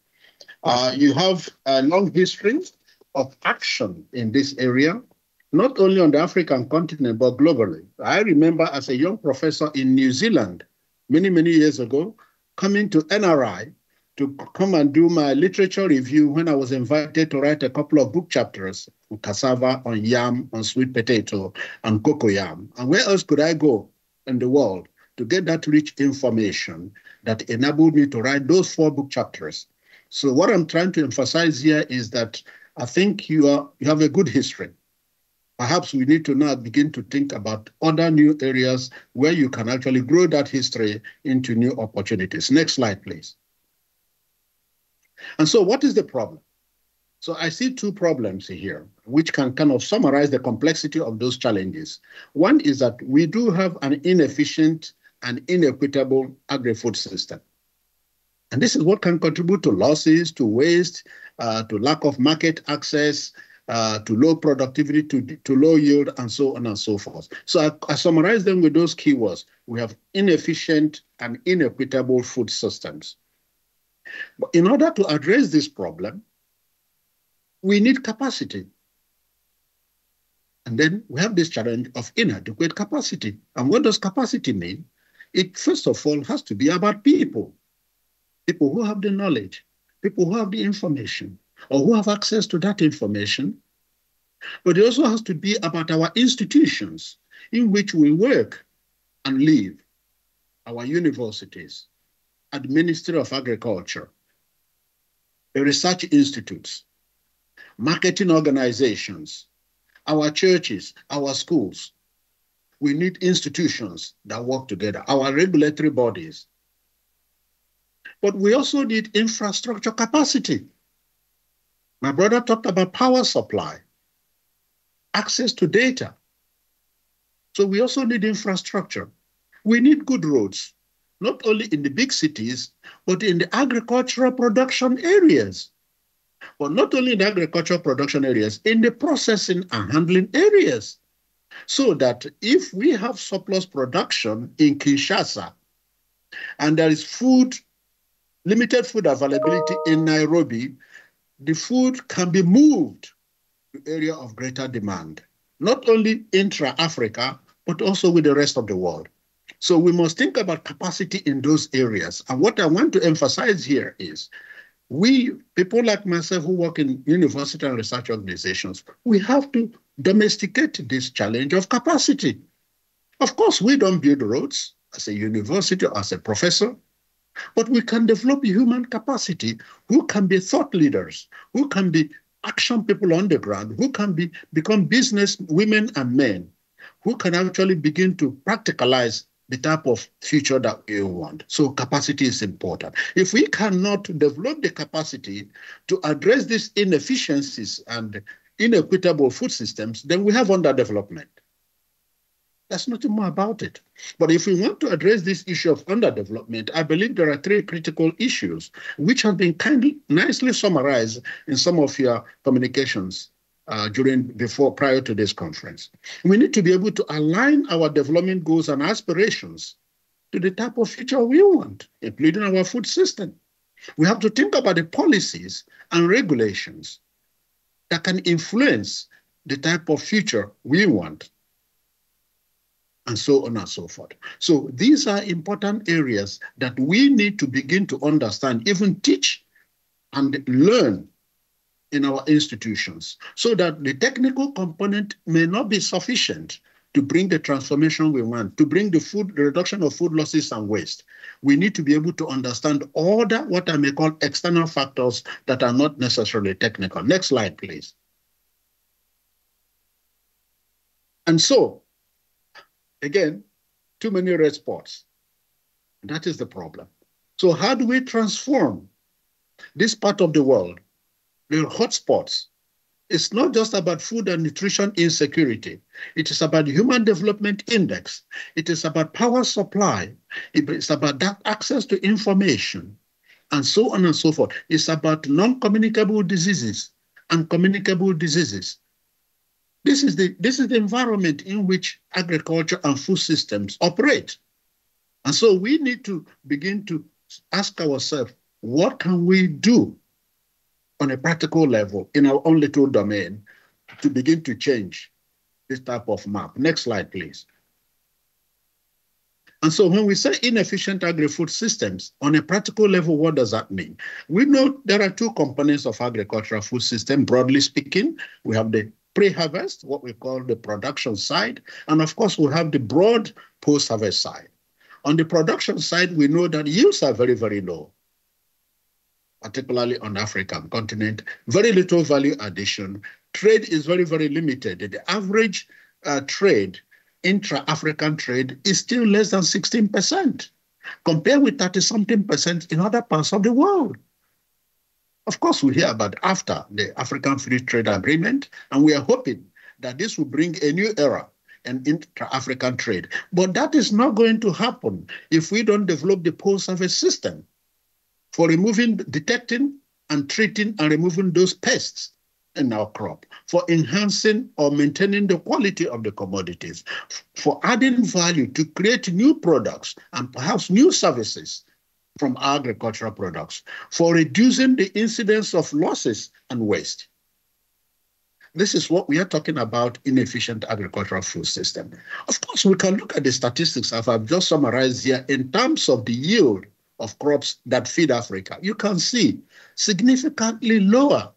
You have a long history of action in this area, not only on the African continent, but globally. I remember as a young professor in New Zealand, many, many years ago, coming to NRI to come and do my literature review when I was invited to write a couple of book chapters on cassava, on yam, on sweet potato, and cocoyam. And where else could I go in the world to get that rich information that enabled me to write those 4 book chapters? So what I'm trying to emphasize here is that I think you have a good history. Perhaps we need to now begin to think about other new areas where you can actually grow that history into new opportunities. Next slide, please. And so what is the problem? So I see 2 problems here, which can kind of summarize the complexity of those challenges. One is that we do have an inefficient and inequitable agri-food system. And this is what can contribute to losses, to waste, to lack of market access, to low productivity, to low yield, and so on and so forth. So I summarize them with those keywords. We have inefficient and inequitable food systems. But in order to address this problem, we need capacity. And then we have this challenge of inadequate capacity. And what does capacity mean? It, first of all, has to be about people. People who have the knowledge, people who have the information, or who have access to that information. But it also has to be about our institutions in which we work and live, our universities, and the Ministry of Agriculture. research institutes, marketing organizations, our churches, our schools. We need institutions that work together, our regulatory bodies. But we also need infrastructure capacity. My brother talked about power supply, access to data. So we also need infrastructure. We need good roads, not only in the big cities, but in the agricultural production areas. But not only in the agricultural production areas, in the processing and handling areas. So that if we have surplus production in Kinshasa, and there is limited food availability in Nairobi, the food can be moved to area of greater demand, not only intra-Africa, but also with the rest of the world. So we must think about capacity in those areas. And what I want to emphasize here is, we, people like myself who work in university and research organizations, we have to domesticate this challenge of capacity. Of course, we don't build roads as a university or as a professor, but we can develop human capacity who can be thought leaders, who can be action people on the ground, who can become business women and men, who can actually begin to practicalize the type of future that we want. So capacity is important. If we cannot develop the capacity to address these inefficiencies and inequitable food systems, then we have underdevelopment. There's nothing more about it. But if we want to address this issue of underdevelopment, I believe there are three critical issues, which have been nicely summarized in some of your communications prior to this conference. We need to be able to align our development goals and aspirations to the type of future we want, including our food system. We have to think about the policies and regulations that can influence the type of future we want, and so on and so forth. So these are important areas that we need to begin to understand, even teach and learn in our institutions, so that the technical component may not be sufficient to bring the transformation we want, to bring the reduction of food losses and waste. We need to be able to understand all that, what I may call external factors that are not necessarily technical. Next slide, please. And so, again, too many red spots. That is the problem. So how do we transform this part of the world, the hotspots? It's not just about food and nutrition insecurity. It is about the Human Development Index. It is about power supply. It's about that access to information, and so on and so forth. It's about non-communicable diseases and communicable diseases. This is the environment in which agriculture and food systems operate. And so we need to begin to ask ourselves, what can we do on a practical level in our own little domain to begin to change this type of map? Next slide, please. And so when we say inefficient agri-food systems, on a practical level, what does that mean? We know there are two components of agricultural food system, broadly speaking. We have the pre-harvest, what we call the production side, and of course we have the broad post-harvest side. On the production side, we know that yields are very, very low, particularly on the African continent, very little value addition. Trade is very, very limited. The average trade, intra-African trade, is still less than 16%, compared with 30-something% in other parts of the world. Of course, we hear about after the African Free Trade Agreement, and we are hoping that this will bring a new era in intra-African trade. But that is not going to happen if we don't develop the post-harvest system for detecting and treating and removing those pests in our crop, for enhancing or maintaining the quality of the commodities, for adding value to create new products and perhaps new services from agricultural products, for reducing the incidence of losses and waste. This is what we are talking about in efficient agricultural food system. Of course, we can look at the statistics as I've just summarized here in terms of the yield of crops that feed Africa. You can see significantly lower.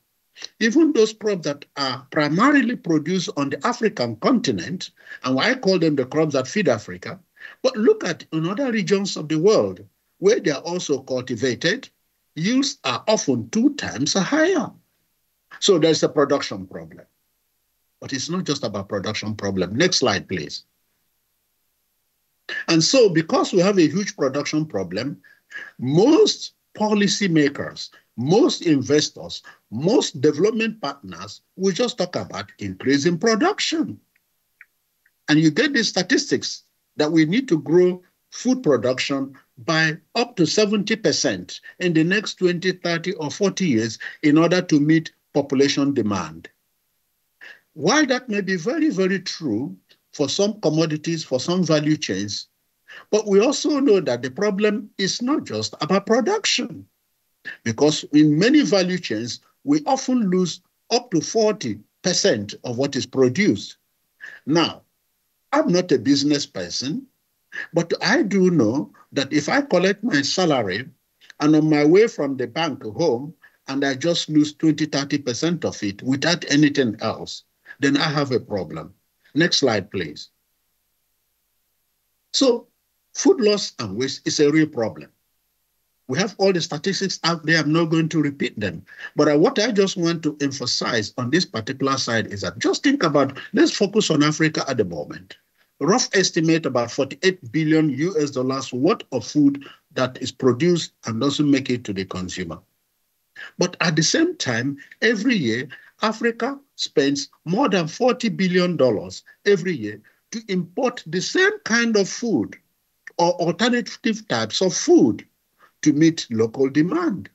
Even those crops that are primarily produced on the African continent, and I call them the crops that feed Africa, but look at in other regions of the world where they are also cultivated, yields are often 2 times higher. So there's a production problem. But it's not just about production problem. Next slide, please. And so because we have a huge production problem, most policymakers, most investors, most development partners will just talk about increasing production. And you get these statistics that we need to grow food production by up to 70% in the next 20, 30, or 40 years in order to meet population demand. While that may be very, very true for some commodities, for some value chains, but we also know that the problem is not just about production, because in many value chains, we often lose up to 40% of what is produced. Now, I'm not a business person, but I do know that if I collect my salary and on my way from the bank home, and I just lose 20, 30% of it without anything else, then I have a problem. Next slide, please. So food loss and waste is a real problem. We have all the statistics out there. I'm not going to repeat them. But what I just want to emphasize on this particular side is that just think about, let's focus on Africa at the moment. Rough estimate about 48 billion US dollars worth of food that is produced and doesn't make it to the consumer. But at the same time, every year, Africa spends more than $40 billion every year to import the same kind of food or alternative types of food to meet local demand.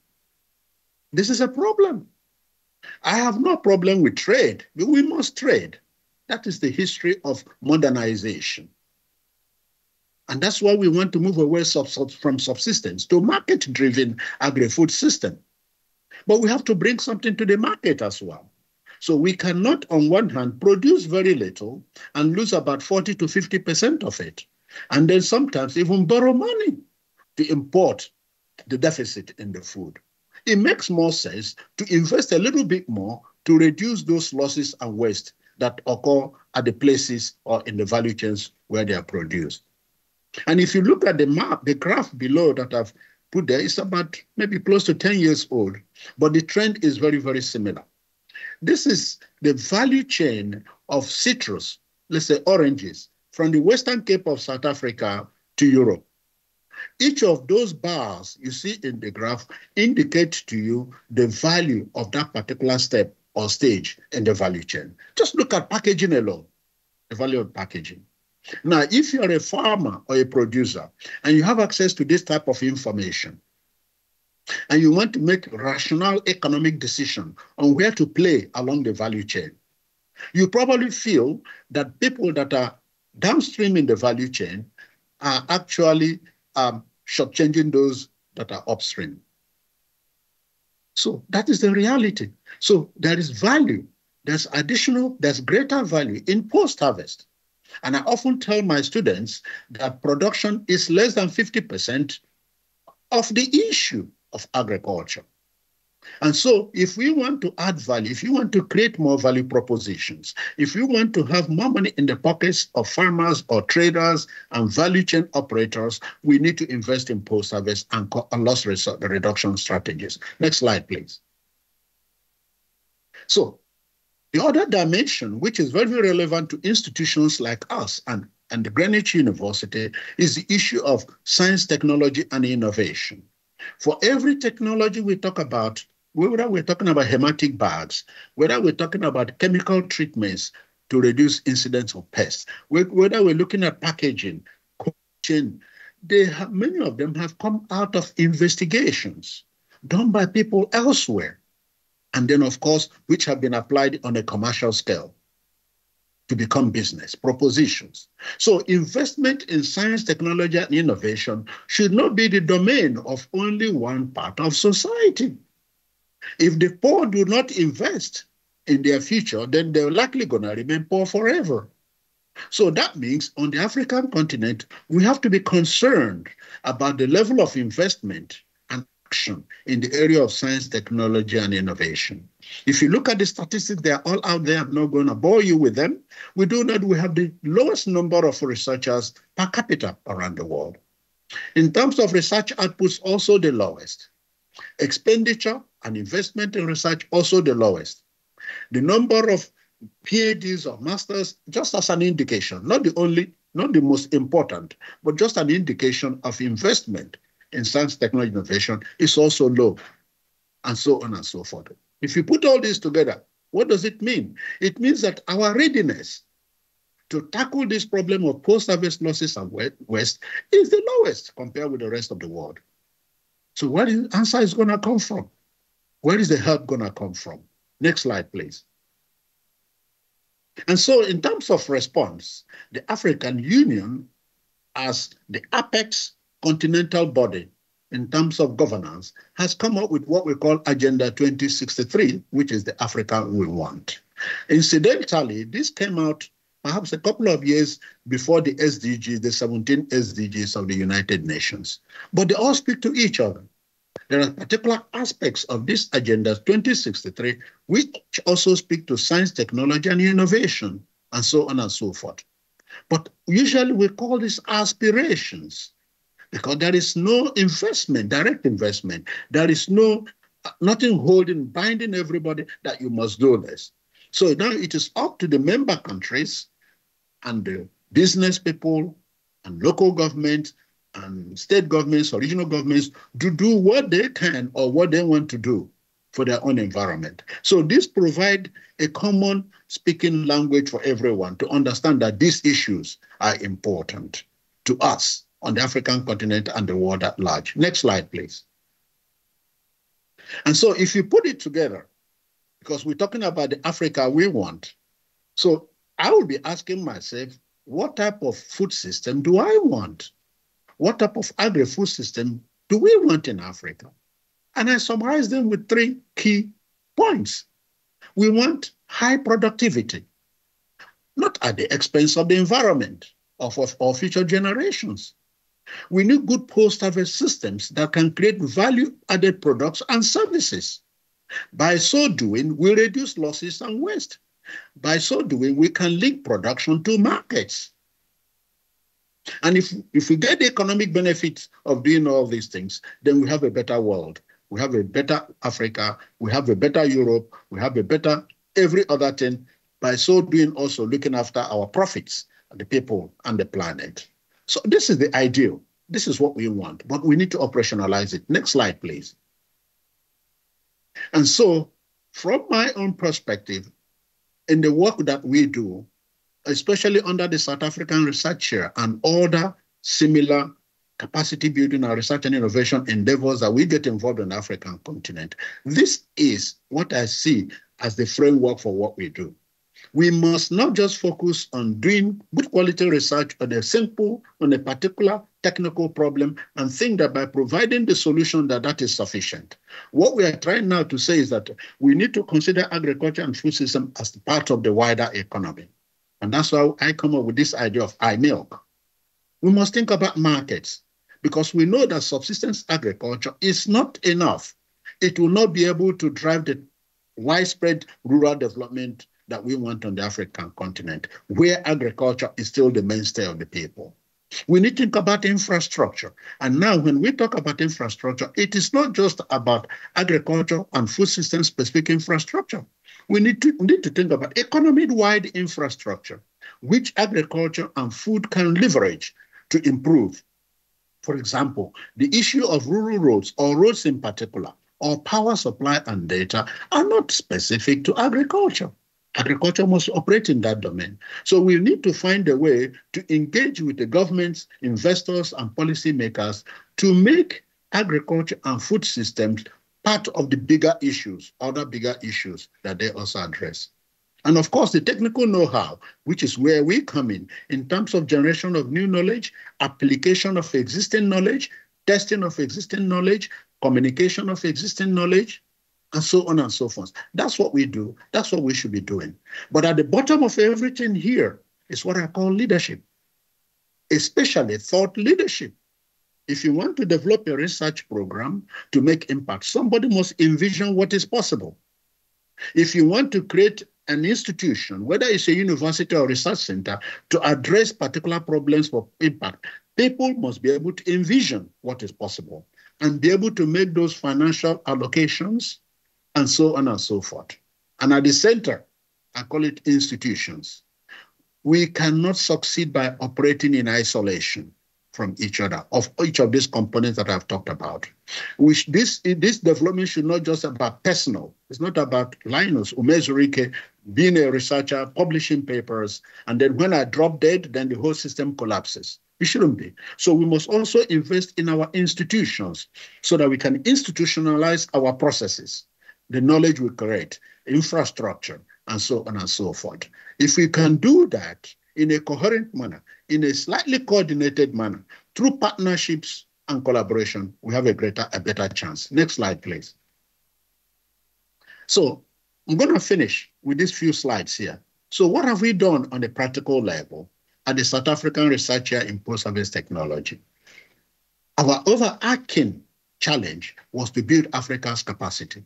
This is a problem. I have no problem with trade, but we must trade. That is the history of modernization. And that's why we want to move away from subsistence to market-driven agri-food system. But we have to bring something to the market as well. So we cannot, on one hand, produce very little and lose about 40 to 50% of it, and then sometimes even borrow money to import the deficit in the food. It makes more sense to invest a little bit more to reduce those losses and waste that occur at the places or in the value chains where they are produced. And if you look at the map, the graph below that I've put there is about maybe close to 10 years old, but the trend is very, very similar. This is the value chain of citrus, let's say oranges, from the Western Cape of South Africa to Europe. Each of those bars you see in the graph indicate to you the value of that particular step or stage in the value chain. Just look at packaging alone, the value of packaging. Now, if you're a farmer or a producer and you have access to this type of information, and you want to make rational economic decision on where to play along the value chain, you probably feel that people that are downstream in the value chain are actually shortchanging those that are upstream. So that is the reality. So there is value, there's greater value in post-harvest. And I often tell my students that production is less than 50% of the issue of agriculture. And so if we want to add value, if you want to create more value propositions, if you want to have more money in the pockets of farmers or traders and value chain operators, we need to invest in post-harvest and loss reduction strategies. Next slide, please. So the other dimension, which is very, very relevant to institutions like us and the Greenwich University, is the issue of science, technology, and innovation. For every technology we talk about, whether we're talking about hematic bags, whether we're talking about chemical treatments to reduce incidence of pests, whether we're looking at packaging, many of them have come out of investigations done by people elsewhere. And then, of course, which have been applied on a commercial scale to become business propositions. So investment in science, technology, and innovation should not be the domain of only one part of society. If the poor do not invest in their future, then they're likely going to remain poor forever. So that means on the African continent, we have to be concerned about the level of investment and action in the area of science, technology, and innovation. If you look at the statistics, they're all out there. I'm not going to bore you with them. We do know that we have the lowest number of researchers per capita around the world. In terms of research outputs, also the lowest. Expenditure and investment in research also the lowest. The number of PhDs or masters, just as an indication, not the most important, but just an indication of investment in science, technology, innovation is also low, and so on and so forth. If you put all this together, what does it mean? It means that our readiness to tackle this problem of post-harvest losses and waste is the lowest compared with the rest of the world. So where the answer is going to come from? Where is the help going to come from? Next slide, please. And so in terms of response, the African Union, as the apex continental body in terms of governance, has come up with what we call Agenda 2063, which is the Africa we want. Incidentally, this came out perhaps a couple of years before the SDGs, the 17 SDGs of the United Nations. But they all speak to each other. There are particular aspects of this Agenda 2063 which also speak to science, technology, and innovation, and so on and so forth. But usually we call these aspirations because there is no investment, direct investment. There is nothing holding, binding everybody that you must do this. So now it is up to the member countries and the business people and local governments and state governments or regional governments to do what they can or what they want to do for their own environment. So this provides a common speaking language for everyone to understand that these issues are important to us on the African continent and the world at large. Next slide, please. And so if you put it together, because we're talking about the Africa we want, so I will be asking myself, what type of food system do I want? What type of agri-food system do we want in Africa? And I summarize them with 3 key points. We want high productivity, not at the expense of the environment of our future generations. We need good post-harvest systems that can create value-added products and services. By so doing, we reduce losses and waste. By so doing, we can link production to markets. And if we get the economic benefits of doing all these things, then we have a better world. We have a better Africa. We have a better Europe. We have a better every other thing. By so doing, also looking after our profits, the people, and the planet. So this is the ideal. This is what we want, but we need to operationalize it. Next slide, please. And so, from my own perspective, in the work that we do, especially under the South African Research Chair and other similar capacity building and research and innovation endeavors that we get involved in the African continent, this is what I see as the framework for what we do. We must not just focus on doing good quality research on a particular technical problem and think that by providing the solution that is sufficient. What we are trying now to say is that we need to consider agriculture and food system as part of the wider economy. And that's why I come up with this idea of iMilk. We must think about markets because we know that subsistence agriculture is not enough. It will not be able to drive the widespread rural development that we want on the African continent, where agriculture is still the mainstay of the people. We need to think about infrastructure. And now when we talk about infrastructure, it is not just about agriculture and food system specific infrastructure. We need to think about economy-wide infrastructure, which agriculture and food can leverage to improve. For example, the issue of rural roads or roads in particular, or power supply and data are not specific to agriculture. Agriculture must operate in that domain. So we need to find a way to engage with the governments, investors, and policymakers to make agriculture and food systems part of the bigger issues, other bigger issues that they also address. And of course, the technical know-how, which is where we come in terms of generation of new knowledge, application of existing knowledge, testing of existing knowledge, communication of existing knowledge, and so on and so forth. That's what we do. That's what we should be doing. But at the bottom of everything here is what I call leadership, especially thought leadership. If you want to develop a research program to make impact, somebody must envision what is possible. If you want to create an institution, whether it's a university or research center, to address particular problems for impact, people must be able to envision what is possible. and be able to make those financial allocations and so on and so forth. And at the center, I call it institutions. We cannot succeed by operating in isolation from each other, of each of these components that I've talked about. This development should not just about personal. It's not about Linus Umezurike being a researcher, publishing papers, and then when I drop dead, then the whole system collapses. It shouldn't be. So we must also invest in our institutions so that we can institutionalize our processes, the knowledge we create, infrastructure, and so on and so forth. If we can do that in a coherent manner, in a slightly coordinated manner, through partnerships and collaboration, we have a better chance. Next slide, please. So I'm going to finish with these few slides here. So what have we done on a practical level at the South African researcher in post-harvest technology? Our overarching challenge was to build Africa's capacity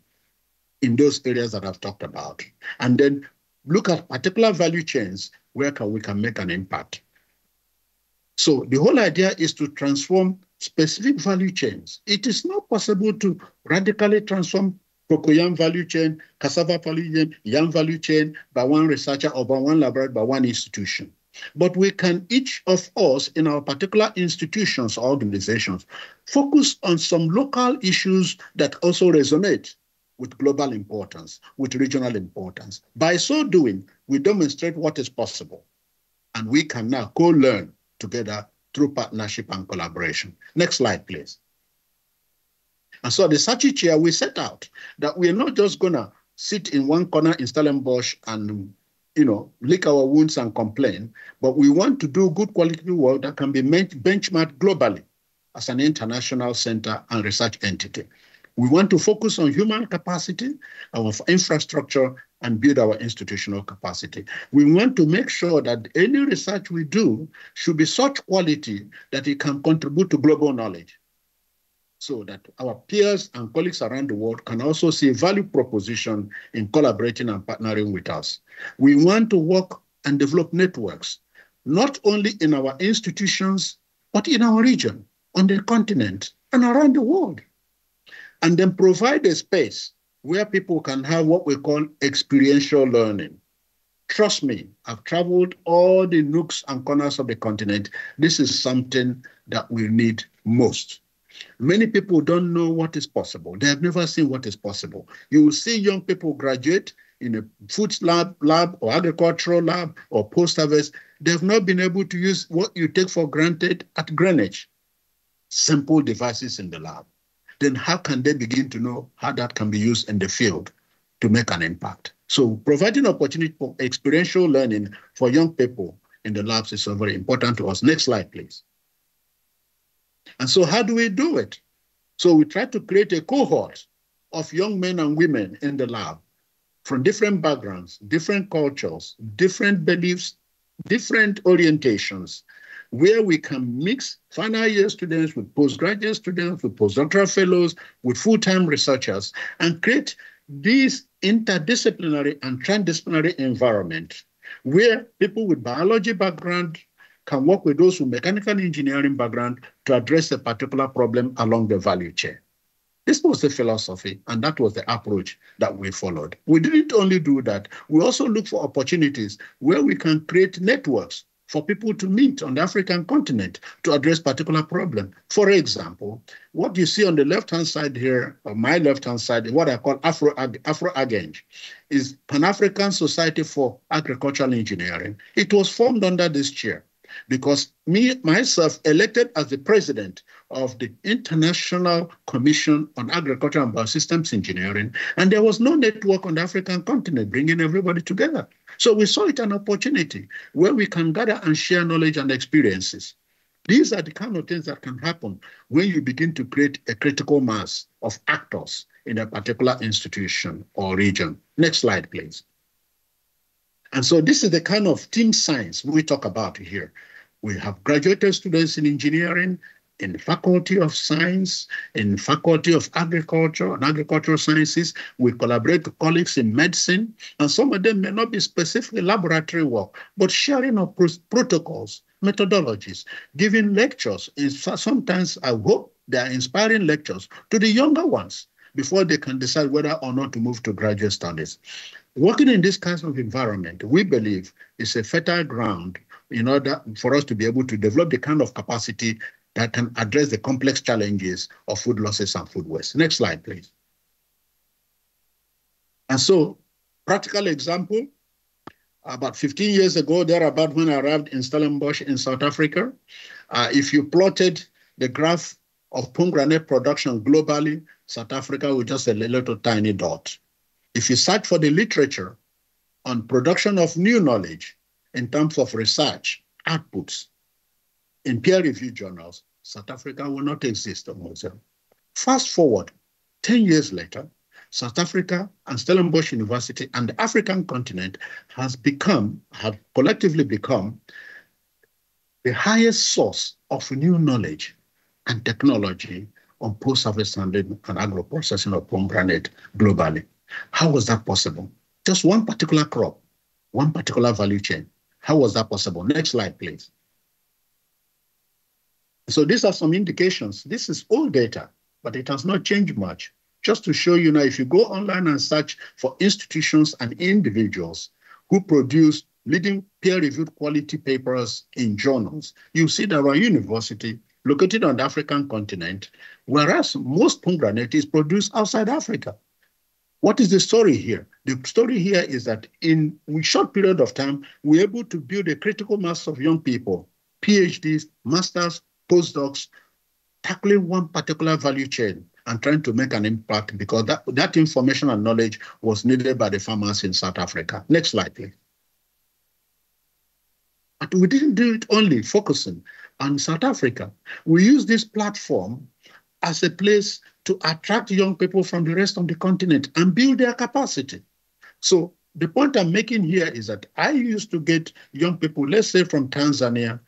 in those areas that I've talked about, and then look at particular value chains where we can make an impact. So the whole idea is to transform specific value chains. It is not possible to radically transform cocoyam value chain, cassava value chain, yam value chain by one researcher or by one laboratory, by one institution. But we can, each of us in our particular institutions or organizations, focus on some local issues that also resonate with global importance, with regional importance. By so doing, we demonstrate what is possible. And we can now co-learn together through partnership and collaboration. Next slide, please. And so the Sachi chair, we set out that we're not just gonna sit in one corner in Stellenbosch and lick our wounds and complain, but we want to do good quality work that can be benchmarked globally as an international center and research entity. We want to focus on human capacity, our infrastructure, and build our institutional capacity. We want to make sure that any research we do should be such quality that it can contribute to global knowledge, so that our peers and colleagues around the world can also see value proposition in collaborating and partnering with us. We want to work and develop networks, not only in our institutions, but in our region, on the continent, and around the world. And then provide a space where people can have what we call experiential learning. Trust me, I've traveled all the nooks and corners of the continent. This is something that we need most. Many people don't know what is possible. They have never seen what is possible. You will see young people graduate in a food lab or agricultural lab or post-harvest. They have not been able to use what you take for granted at Greenwich, simple devices in the lab. Then how can they begin to know how that can be used in the field to make an impact? So providing opportunity for experiential learning for young people in the labs is so very important to us. Next slide, please. And so how do we do it? So we try to create a cohort of young men and women in the lab from different backgrounds, different cultures, different beliefs, different orientations, where we can mix final year students with postgraduate students, with postdoctoral fellows, with full-time researchers, and create this interdisciplinary and transdisciplinary environment where people with biology background can work with those with mechanical engineering background to address a particular problem along the value chain. This was the philosophy, and that was the approach that we followed. We didn't only do that, we also look for opportunities where we can create networks for people to meet on the African continent to address particular problem. For example, what you see on the left-hand side here, or my left-hand side, what I call Afro-Ageng, is Pan-African Society for Agricultural Engineering. It was formed under this chair because myself elected as the president of the International Commission on Agriculture and Biosystems Engineering, and there was no network on the African continent bringing everybody together. So we saw it an opportunity where we can gather and share knowledge and experiences. These are the kind of things that can happen when you begin to create a critical mass of actors in a particular institution or region. Next slide, please. And so this is the kind of team science we talk about here. We have graduated students in engineering, in the Faculty of Science, in the Faculty of Agriculture and Agricultural Sciences. We collaborate with colleagues in medicine, and some of them may not be specifically laboratory work, but sharing of protocols, methodologies, giving lectures. Sometimes I hope their inspiring lectures to the younger ones before they can decide whether or not to move to graduate studies. Working in this kind of environment, we believe, is a fertile ground in order for us to be able to develop the kind of capacity that can address the complex challenges of food losses and food waste. Next slide, please. And so, practical example, about 15 years ago, thereabout when I arrived in Stellenbosch in South Africa, if you plotted the graph of pomegranate production globally, South Africa was just a little tiny dot. If you search for the literature on production of new knowledge in terms of research, outputs, in peer-reviewed journals, South Africa will not exist on its own. Fast forward, 10 years later, South Africa and Stellenbosch University and the African continent have collectively become the highest source of new knowledge and technology on post-harvest handling and agro-processing of pomegranate globally. How was that possible? Just one particular crop, one particular value chain. How was that possible? Next slide, please. So these are some indications. This is old data, but it has not changed much. Just to show you now, if you go online and search for institutions and individuals who produce leading peer-reviewed quality papers in journals, you see that our university located on the African continent, whereas most pomegranate is produced outside Africa. What is the story here? The story here is that in a short period of time, we're able to build a critical mass of young people, PhDs, masters, postdocs, tackling one particular value chain and trying to make an impact because that information and knowledge was needed by the farmers in South Africa. Next slide, please. But we didn't do it only focusing on South Africa. We used this platform as a place to attract young people from the rest of the continent and build their capacity. So the point I'm making here is that I used to get young people, let's say from Tanzania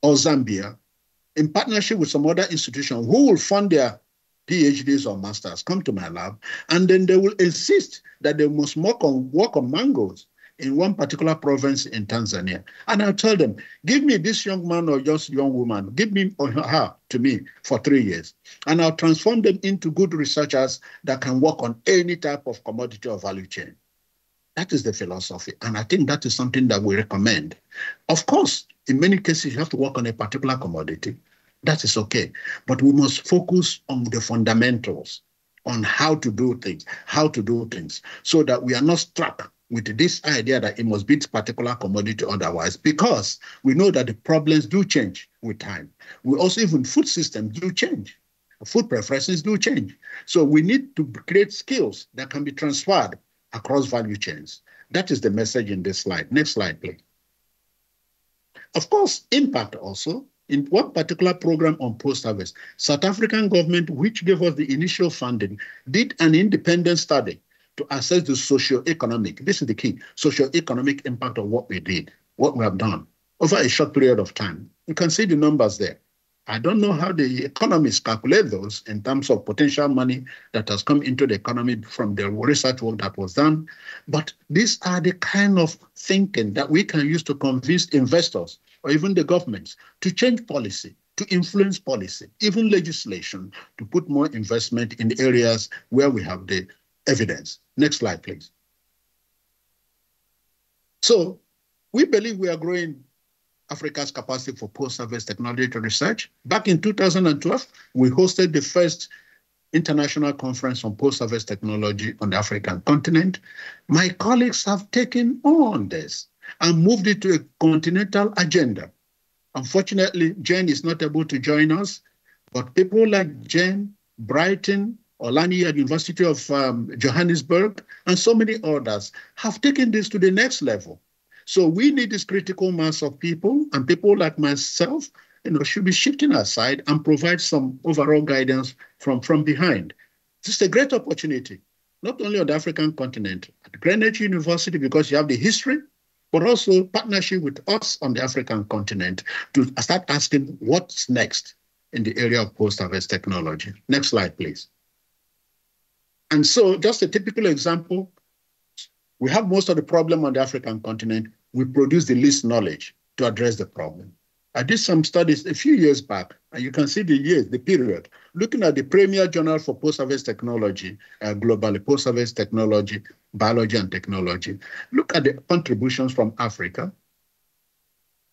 or Zambia, in partnership with some other institution who will fund their PhDs or masters, come to my lab, and then they will insist that they must work on mangoes in one particular province in Tanzania. And I'll tell them, give me this young man or just young woman, give me or her to me for 3 years. And I'll transform them into good researchers that can work on any type of commodity or value chain. That is the philosophy. And I think that is something that we recommend. Of course, in many cases, you have to work on a particular commodity. That is okay. But we must focus on the fundamentals, on how to do things, so that we are not struck with this idea that it must be this particular commodity otherwise, because we know that the problems do change with time. We also, even food systems do change. Food preferences do change. So we need to create skills that can be transferred across value chains. That is the message in this slide. Next slide, please. Of course, impact also. In one particular program on post-harvest, South African government, which gave us the initial funding, did an independent study to assess the socio-economic, this is the key, socio-economic impact of what we did, what we have done over a short period of time. You can see the numbers there. I don't know how the economists calculate those in terms of potential money that has come into the economy from the research work that was done, but these are the kind of thinking that we can use to convince investors or even the governments to change policy, to influence policy, even legislation, to put more investment in the areas where we have the evidence. Next slide, please. So we believe we are growing Africa's capacity for post-harvest technology research. Back in 2012, we hosted the first international conference on post-harvest technology on the African continent. My colleagues have taken on this and moved it to a continental agenda. Unfortunately, Jane is not able to join us, but people like Jane, Brighton, Olani at University of Johannesburg, and so many others have taken this to the next level. So we need this critical mass of people, and people like myself, should be shifting aside and provide some overall guidance from behind. This is a great opportunity, not only on the African continent, at Greenwich University, because you have the history, but also partnership with us on the African continent to start asking what's next in the area of post-harvest technology. Next slide, please. And so just a typical example, we have most of the problem on the African continent. We produce the least knowledge to address the problem. I did some studies a few years back, and you can see the years, the period, looking at the premier journal for post-harvest technology, globally, post-harvest technology, biology and technology. Look at the contributions from Africa.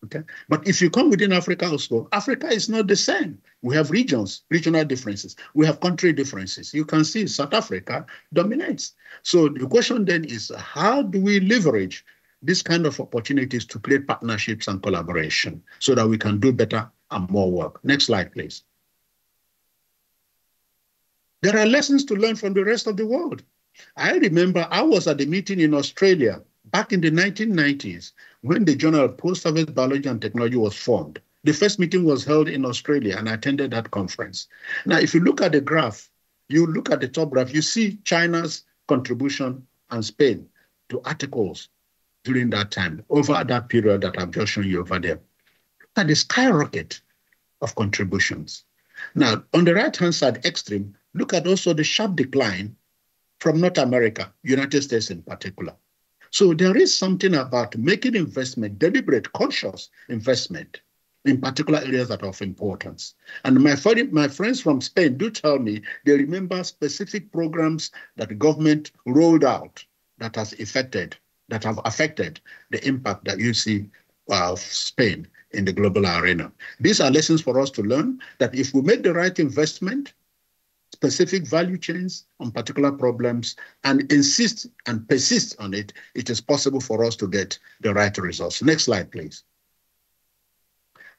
Okay, but if you come within Africa also, Africa is not the same. We have regions, regional differences. We have country differences. You can see South Africa dominates. So the question then is, how do we leverage this kind of opportunities to create partnerships and collaboration so that we can do better and more work? Next slide, please. There are lessons to learn from the rest of the world. I remember I was at the meeting in Australia back in the 1990s when the Journal of Post-Harvest Biology and Technology was formed. The first meeting was held in Australia, and I attended that conference. Now, if you look at the graph, you look at the top graph, you see China's contribution and Spain to articles during that time, over that period that I've just shown you over there. Look at the skyrocket of contributions. Now, on the right-hand side extreme, look at also the sharp decline from North America, United States in particular. So there is something about making investment, deliberate, conscious investment in particular areas that are of importance. And my friends from Spain do tell me they remember specific programs that the government rolled out that have affected the impact that you see of Spain in the global arena. These are lessons for us to learn, that if we make the right investment, specific value chains on particular problems, and insist and persist on it, it is possible for us to get the right results. Next slide, please.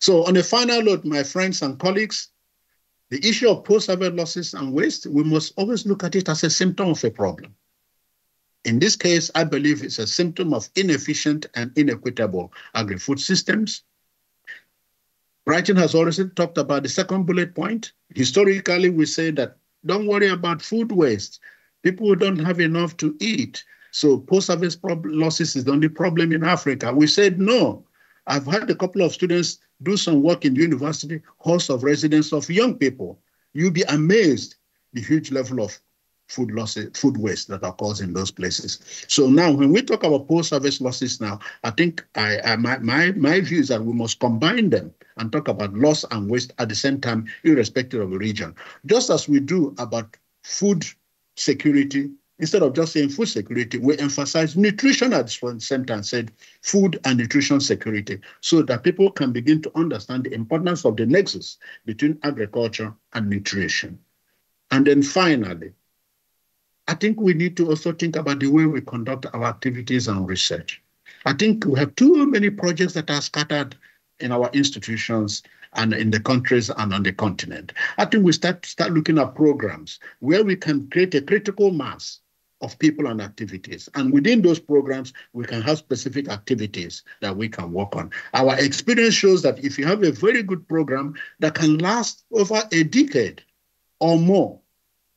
So on a final note, my friends and colleagues, the issue of post-harvest losses and waste, we must always look at it as a symptom of a problem. In this case, I believe it's a symptom of inefficient and inequitable agri-food systems. Brighton has already talked about the second bullet point. Historically, we say that don't worry about food waste. People don't have enough to eat. So post-harvest losses is the only problem in Africa. We said no. I've had a couple of students do some work in the university, halls of residence of young people. You'll be amazed the huge level of food losses, food waste that occurs in those places. So now, when we talk about post-harvest losses now, I think my view is that we must combine them and talk about loss and waste at the same time, irrespective of the region. Just as we do about food security, instead of just saying food security, we emphasize nutrition at the same time, said food and nutrition security, so that people can begin to understand the importance of the nexus between agriculture and nutrition. And then finally, I think we need to also think about the way we conduct our activities and research. I think we have too many projects that are scattered in our institutions and in the countries and on the continent. I think we start looking at programs where we can create a critical mass of people and activities. And within those programs, we can have specific activities that we can work on. Our experience shows that if you have a very good program that can last over a decade or more,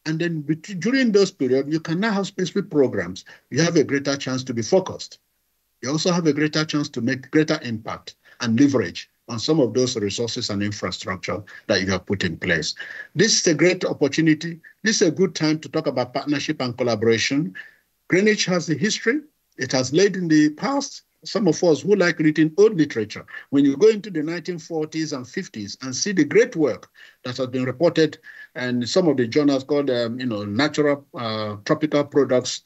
and then during those periods, you can now have specific programs. You have a greater chance to be focused. You also have a greater chance to make greater impact and leverage on some of those resources and infrastructure that you have put in place. This is a great opportunity. This is a good time to talk about partnership and collaboration. Greenwich has a history. It has laid in the past. Some of us who like reading old literature, when you go into the 1940s and 50s and see the great work that has been reported, and some of the journals called, Natural Tropical Products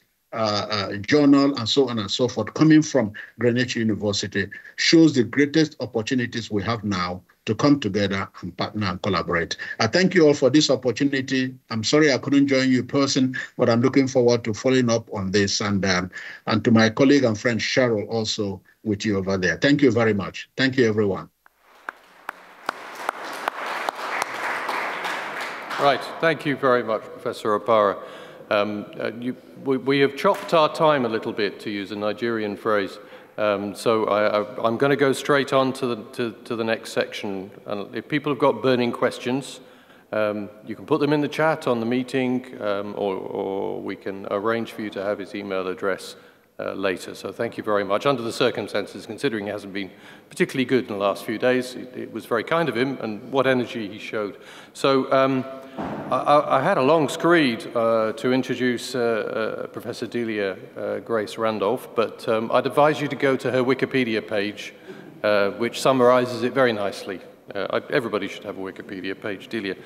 Journal and so on and so forth, coming from Greenwich University, shows the greatest opportunities we have now to come together and partner and collaborate. I thank you all for this opportunity. I'm sorry I couldn't join you in person, but I'm looking forward to following up on this, and to my colleague and friend Cheryl also with you over there. Thank you very much. Thank you, everyone.
Right, thank you very much, Professor Opara. We have chopped our time a little bit, to use a Nigerian phrase. So I'm going to go straight on to the next section. And if people have got burning questions, you can put them in the chat on the meeting, or we can arrange for you to have his email address later. So thank you very much. Under the circumstances, considering it hasn't been particularly good in the last few days, it was very kind of him, and what energy he showed. So I had a long screed to introduce Professor Delia Grace Randolph, but I'd advise you to go to her Wikipedia page which summarizes it very nicely. Everybody should have a Wikipedia page. Delia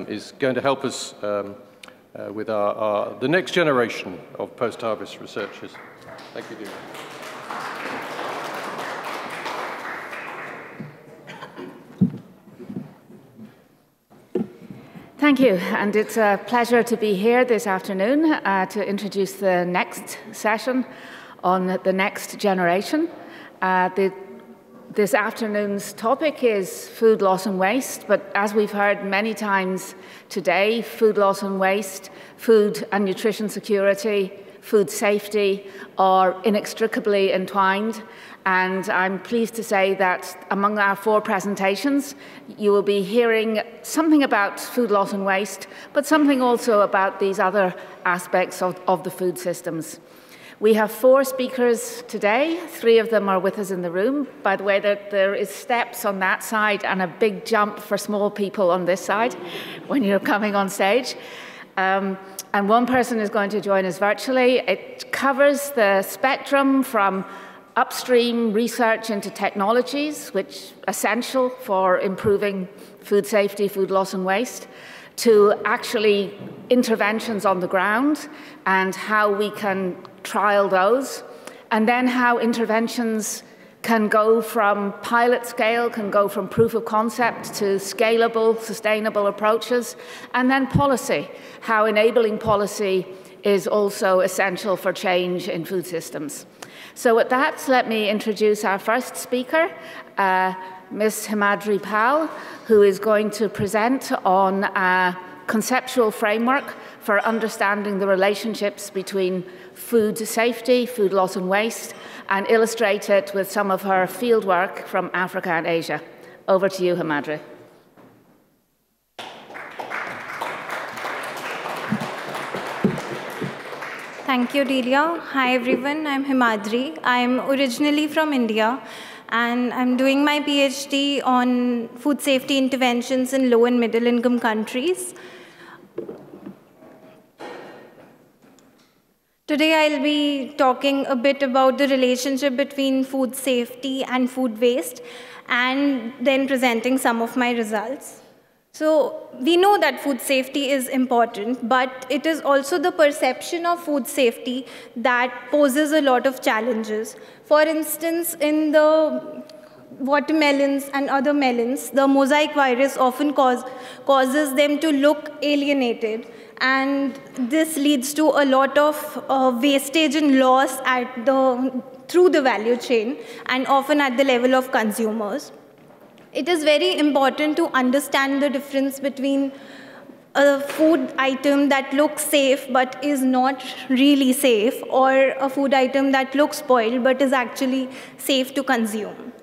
is going to help us with the next generation of post-harvest researchers. Thank you, Delia.
Thank you, and it's a pleasure to be here this afternoon to introduce the next session on the next generation. This afternoon's topic is food loss and waste, but as we've heard many times today, food loss and waste, food and nutrition security, food safety are inextricably entwined. And I'm pleased to say that among our 4 presentations, you will be hearing something about food loss and waste, but something also about these other aspects of the food systems. We have 4 speakers today. 3 of them are with us in the room. By the way, there is steps on that side and a big jump for small people on this side when you're coming on stage. And one person is going to join us virtually. It covers the spectrum from upstream research into technologies, which are essential for improving food safety, food loss and waste, to actually interventions on the ground and how we can trial those, and then how interventions can go from pilot scale, can go from proof of concept to scalable, sustainable approaches, and then policy, how enabling policy is also essential for change in food systems. So with that, let me introduce our first speaker, Ms. Himadri Pal, who is going to present on a conceptual framework for understanding the relationships between food safety, food loss and waste, and illustrate it with some of her field work from Africa and Asia. Over to you, Himadri.
Thank you, Delia. Hi, everyone. I'm Himadri. I'm originally from India, and I'm doing my PhD on food safety interventions in low and middle income countries. Today, I'll be talking a bit about the relationship between food safety and food waste, and then presenting some of my results. So we know that food safety is important, but it is also the perception of food safety that poses a lot of challenges. For instance, in the watermelons and other melons, the mosaic virus often causes them to look alienated, and this leads to a lot of wastage and loss through the value chain, and often at the level of consumers. It is very important to understand the difference between a food item that looks safe but is not really safe, or a food item that looks spoiled but is actually safe to consume.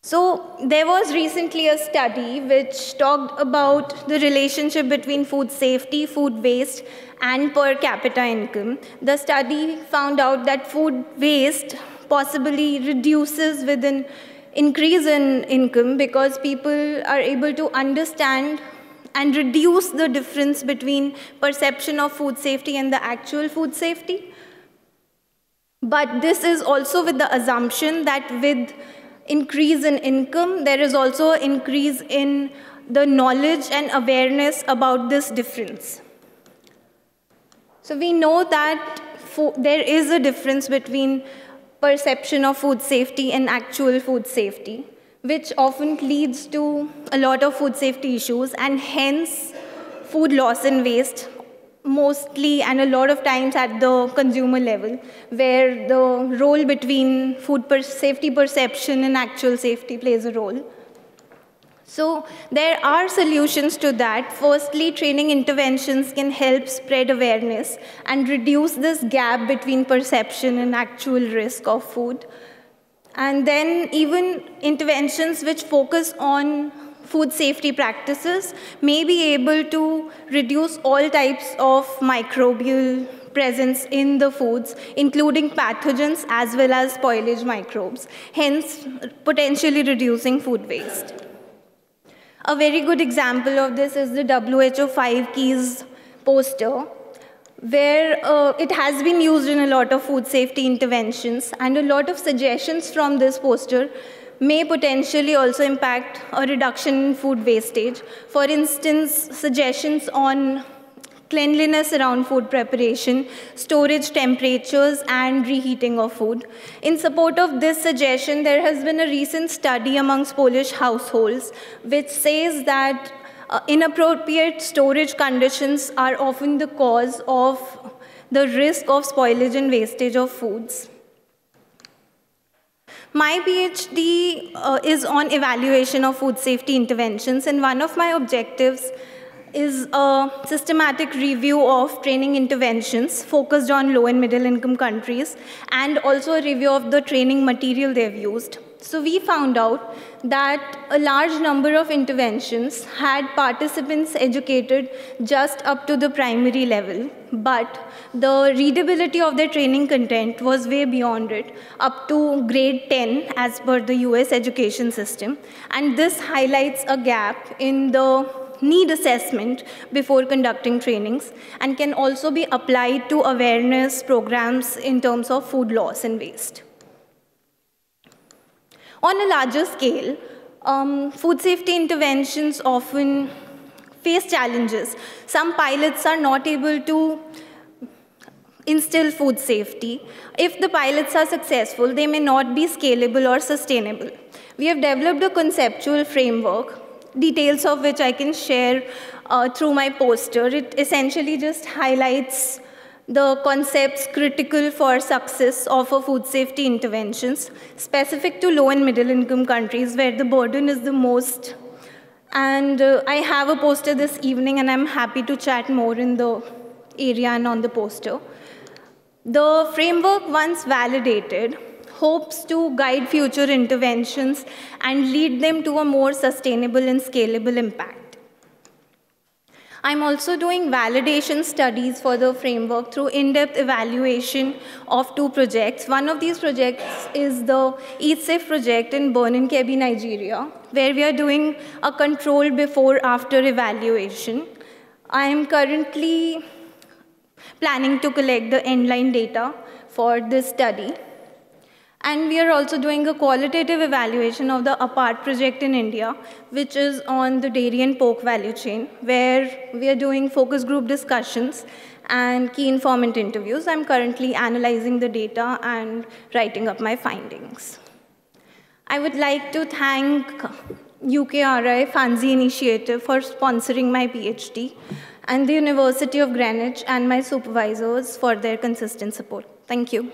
So there was recently a study which talked about the relationship between food safety, food waste, and per capita income. The study found out that food waste possibly reduces with an increase in income because people are able to understand and reduce the difference between perception of food safety and the actual food safety. But this is also with the assumption that with increase in income, there is also an increase in the knowledge and awareness about this difference. So we know that there is a difference between perception of food safety and actual food safety, which often leads to a lot of food safety issues, and hence food loss and waste, mostly and a lot of times at the consumer level, where the role between food safety perception and actual safety plays a role. So there are solutions to that. Firstly, training interventions can help spread awareness and reduce this gap between perception and actual risk of food. And then even interventions which focus on food safety practices may be able to reduce all types of microbial presence in the foods, including pathogens as well as spoilage microbes, hence potentially reducing food waste. A very good example of this is the WHO 5 Keys poster, where it has been used in a lot of food safety interventions, and a lot of suggestions from this poster may potentially also impact a reduction in food wastage. For instance, suggestions on cleanliness around food preparation, storage temperatures, and reheating of food. In support of this suggestion, there has been a recent study amongst Polish households which says that inappropriate storage conditions are often the cause of the risk of spoilage and wastage of foods. My PhD is on evaluation of food safety interventions, and one of my objectives is a systematic review of training interventions focused on low and middle income countries, and also a review of the training material they've used. So we found out that a large number of interventions had participants educated just up to the primary level, but the readability of their training content was way beyond it, up to grade 10 as per the US education system. And this highlights a gap in the need assessment before conducting trainings, and can also be applied to awareness programs in terms of food loss and waste. On a larger scale, food safety interventions often face challenges. Some pilots are not able to instill food safety. If the pilots are successful, they may not be scalable or sustainable. We have developed a conceptual framework, details of which I can share through my poster. It essentially just highlights the concepts critical for success of a food safety interventions, specific to low and middle income countries where the burden is the most. And I have a poster this evening, and I'm happy to chat more in the area and on the poster. The framework, once validated, hopes to guide future interventions and lead them to a more sustainable and scalable impact. I'm also doing validation studies for the framework through in-depth evaluation of 2 projects. One of these projects is the Eat Safe project in Birnin Kebbi, Nigeria, where we are doing a control before-after evaluation. I am currently planning to collect the end-line data for this study. And we are also doing a qualitative evaluation of the APART project in India, which is on the dairy and pork value chain, where we are doing focus group discussions and key informant interviews. I'm currently analyzing the data and writing up my findings. I would like to thank UKRI FaNSI initiative for sponsoring my PhD, and the University of Greenwich and my supervisors for their consistent support. Thank you.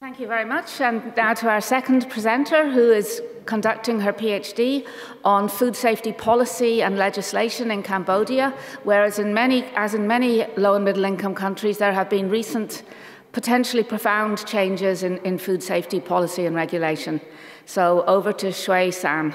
Thank you very much. And now to our second presenter, who is conducting her PhD on food safety policy and legislation in Cambodia, whereas as in many low and middle income countries, there have been recent, potentially profound changes in food safety policy and regulation. So over to Shui San.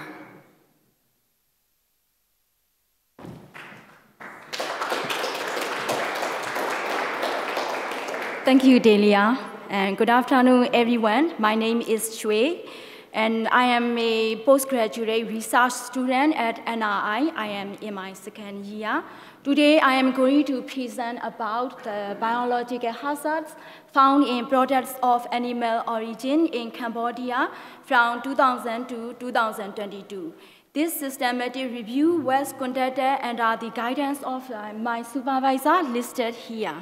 Thank you, Delia. And good afternoon, everyone. My name is Shui, and I am a postgraduate research student at NRI. I am in my second year. Today, I am going to present about the biological hazards found in products of animal origin in Cambodia from 2000 to 2022. This systematic review was conducted under the guidance of my supervisor listed here.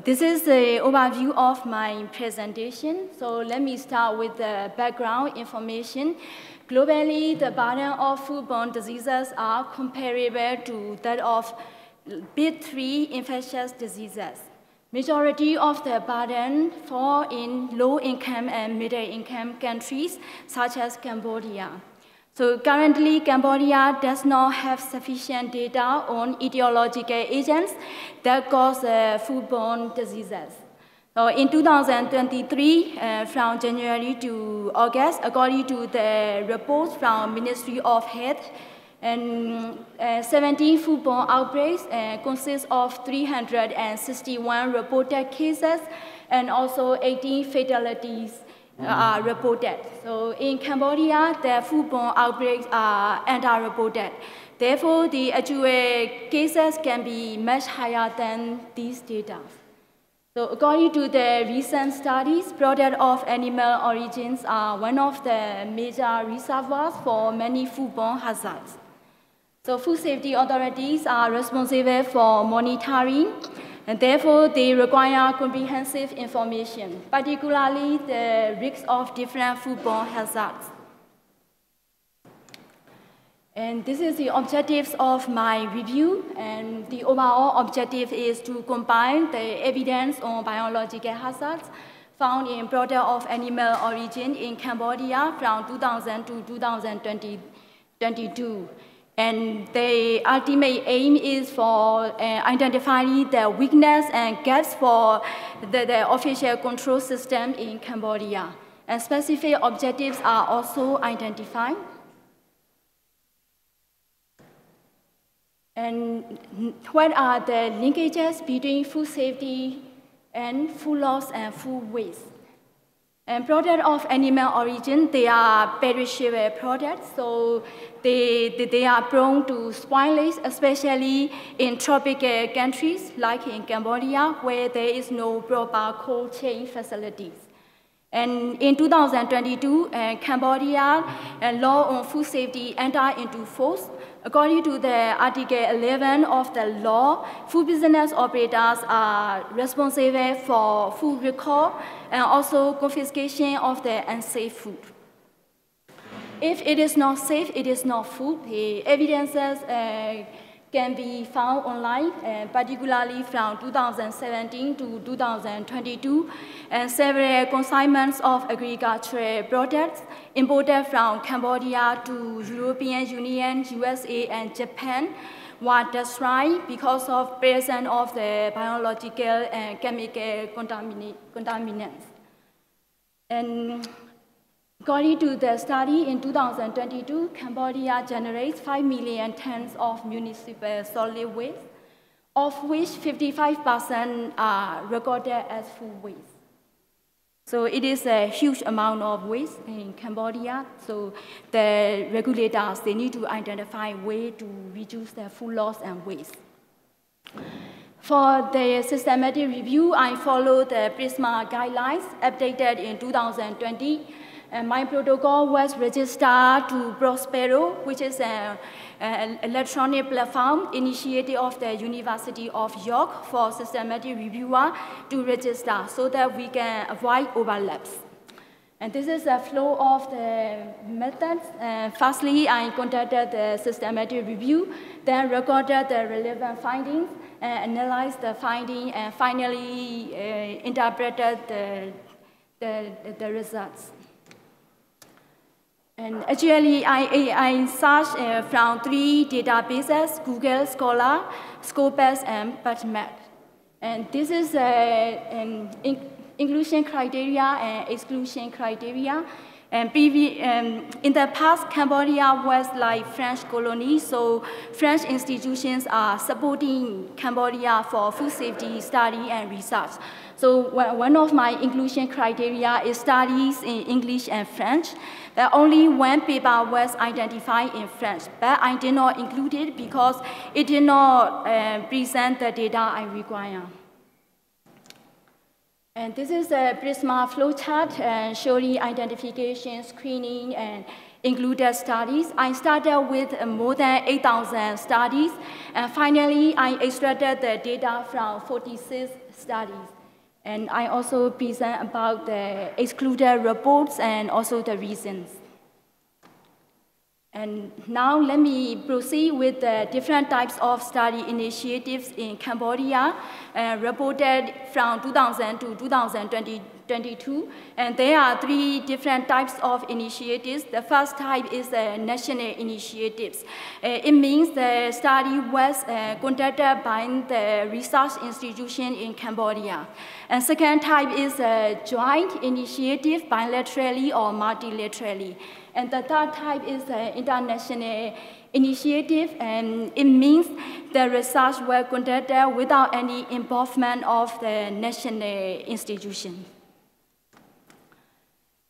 This is the overview of my presentation. So let me start with the background information. Globally, the burden of foodborne diseases are comparable to that of big 3 infectious diseases. Majority of the burden fall in low-income and middle-income countries, such as Cambodia. So currently, Cambodia does not have sufficient data on etiological agents that cause foodborne diseases. So in 2023, from January to August, according to the report from Ministry of Health, And 17 foodborne outbreaks consist of 361 reported cases and also 18 fatalities are reported. So in Cambodia, the foodborne outbreaks are underreported. Therefore, the actual cases can be much higher than these data. So according to the recent studies, products of animal origins are one of the major reservoirs for many foodborne hazards. So food safety authorities are responsible for monitoring, and therefore they require comprehensive information, particularly the risks of different foodborne hazards. And this is the objectives of my review, and the overall objective is to combine the evidence on biological hazards found in products of animal origin in Cambodia from 2000 to 2022. And the ultimate aim is for identifying the weakness and gaps for the official control system in Cambodia. And specific objectives are also identified. And what are the linkages between food safety and food loss and food waste? And products of animal origin, they are perishable products, so they are prone to spoilage, especially in tropical countries like in Cambodia, where there is no proper cold chain facilities. And in 2022, Cambodia law on food safety entered into force. According to the Article 11 of the law, food business operators are responsible for food recall and also confiscation of the unsafe food. If it is not safe, it is not food. The evidences can be found online, particularly from 2017 to 2022, and several consignments of agricultural products imported from Cambodia to European Union, USA, and Japan were destroyed because of presence of the biological and chemical contaminants. And according to the study, in 2022, Cambodia generates 5 million tons of municipal solid waste, of which 55% are recorded as food waste. So it is a huge amount of waste in Cambodia. So the regulators, they need to identify ways to reduce the food loss and waste. For the systematic review, I followed the PRISMA guidelines updated in 2020. And my protocol was registered to Prospero, which is an electronic platform initiative of the University of York for systematic reviewer to register so that we can avoid overlaps. And this is the flow of the methods. Firstly, I conducted the systematic review, then recorded the relevant findings, analyzed the findings, and finally interpreted the results. And actually, I searched from 3 databases: Google Scholar, Scopus, and PubMed. And this is an inclusion criteria and exclusion criteria. And in the past, Cambodia was like French colony, so French institutions are supporting Cambodia for food safety study and research. So one of my inclusion criteria is studies in English and French. Only one paper was identified in French, but I did not include it because it did not present the data I require. And this is a PRISMA flowchart showing identification, screening, and included studies. I started with more than 8,000 studies, and finally I extracted the data from 46 studies. And I also present about the excluded reports and also the reasons. And now let me proceed with the different types of study initiatives in Cambodia reported from 2000 to 2022. And there are 3 different types of initiatives. The first type is national initiatives. It means the study was conducted by the research institution in Cambodia. And second type is a joint initiative, bilaterally or multilaterally. And the third type is international initiative, and it means the research were conducted without any involvement of the national institution.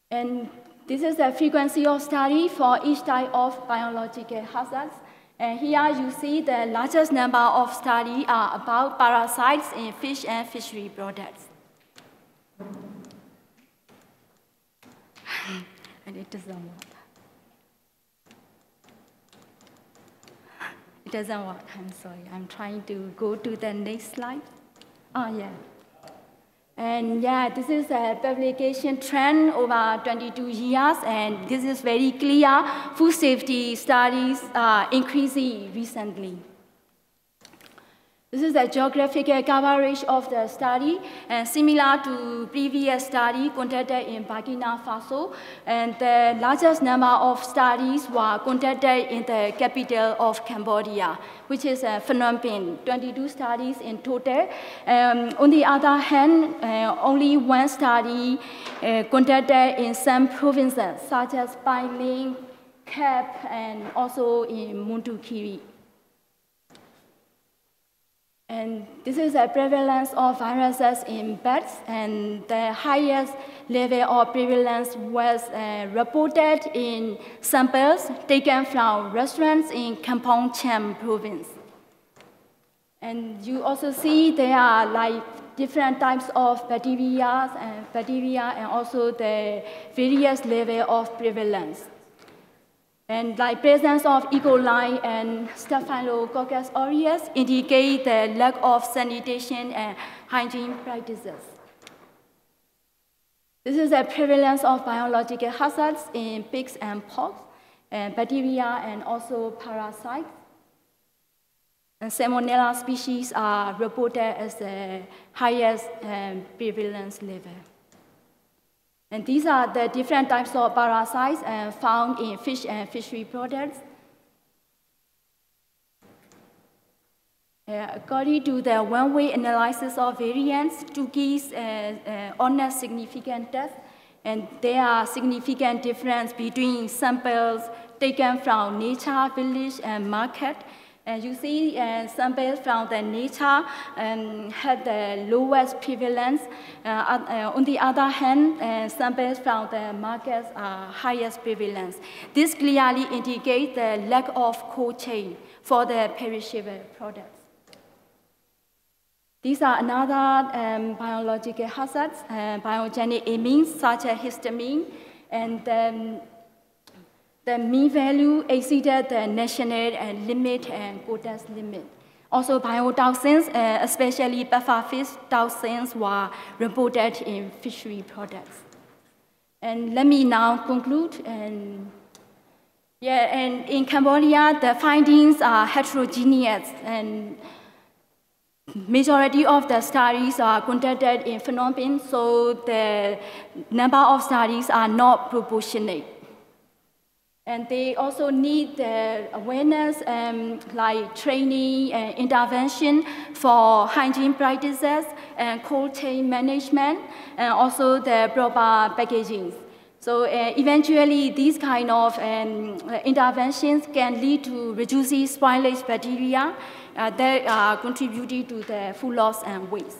And this is the frequency of study for each type of biological hazards. And here you see the largest number of studies are about parasites in fish and fishery products. And it doesn't work. It doesn't work, I'm sorry. I'm trying to go to the next slide. Oh, yeah. And yeah, this is a publication trend over 22 years, and this is very clear. Food safety studies are increasing recently. This is a geographical coverage of the study, and similar to previous study conducted in Burkina Faso, and the largest number of studies were conducted in the capital of Cambodia, which is Phnom Penh, 22 studies in total. On the other hand, only one study conducted in some provinces, such as Pai Linh, Kep, and also in Mondulkiri. And this is a prevalence of viruses in bats, and the highest level of prevalence was reported in samples taken from restaurants in Kampong Cham province. And you also see there are like different types of bacteria and also the various level of prevalence. And like presence of E. coli and Staphylococcus aureus indicate the lack of sanitation and hygiene practices. This is the prevalence of biological hazards in pigs and pox, and bacteria and also parasites. And Salmonella species are reported as the highest prevalence level. And these are the different types of parasites found in fish and fishery products. According to the one-way analysis of variants, two keys are not significant deaths, and there are significant difference between samples taken from nature, village, and market. And you see samples from the nature had the lowest prevalence. On the other hand, samples from the markets are highest prevalence. This clearly indicates the lack of cold chain for the perishable products. These are another biological hazards, biogenic amines such as histamine, and the mean value exceeded the national limit and quotas limit. Also, biotoxins, especially pufferfish toxins, were reported in fishery products. And let me now conclude. And in Cambodia, the findings are heterogeneous, and majority of the studies are conducted in Phnom Penh, so the number of studies are not proportionate. And they also need the awareness, like training and intervention for hygiene practices and cold chain management, and also the proper packaging. So eventually, these kind of interventions can lead to reducing spoilage bacteria that are contributing to the food loss and waste.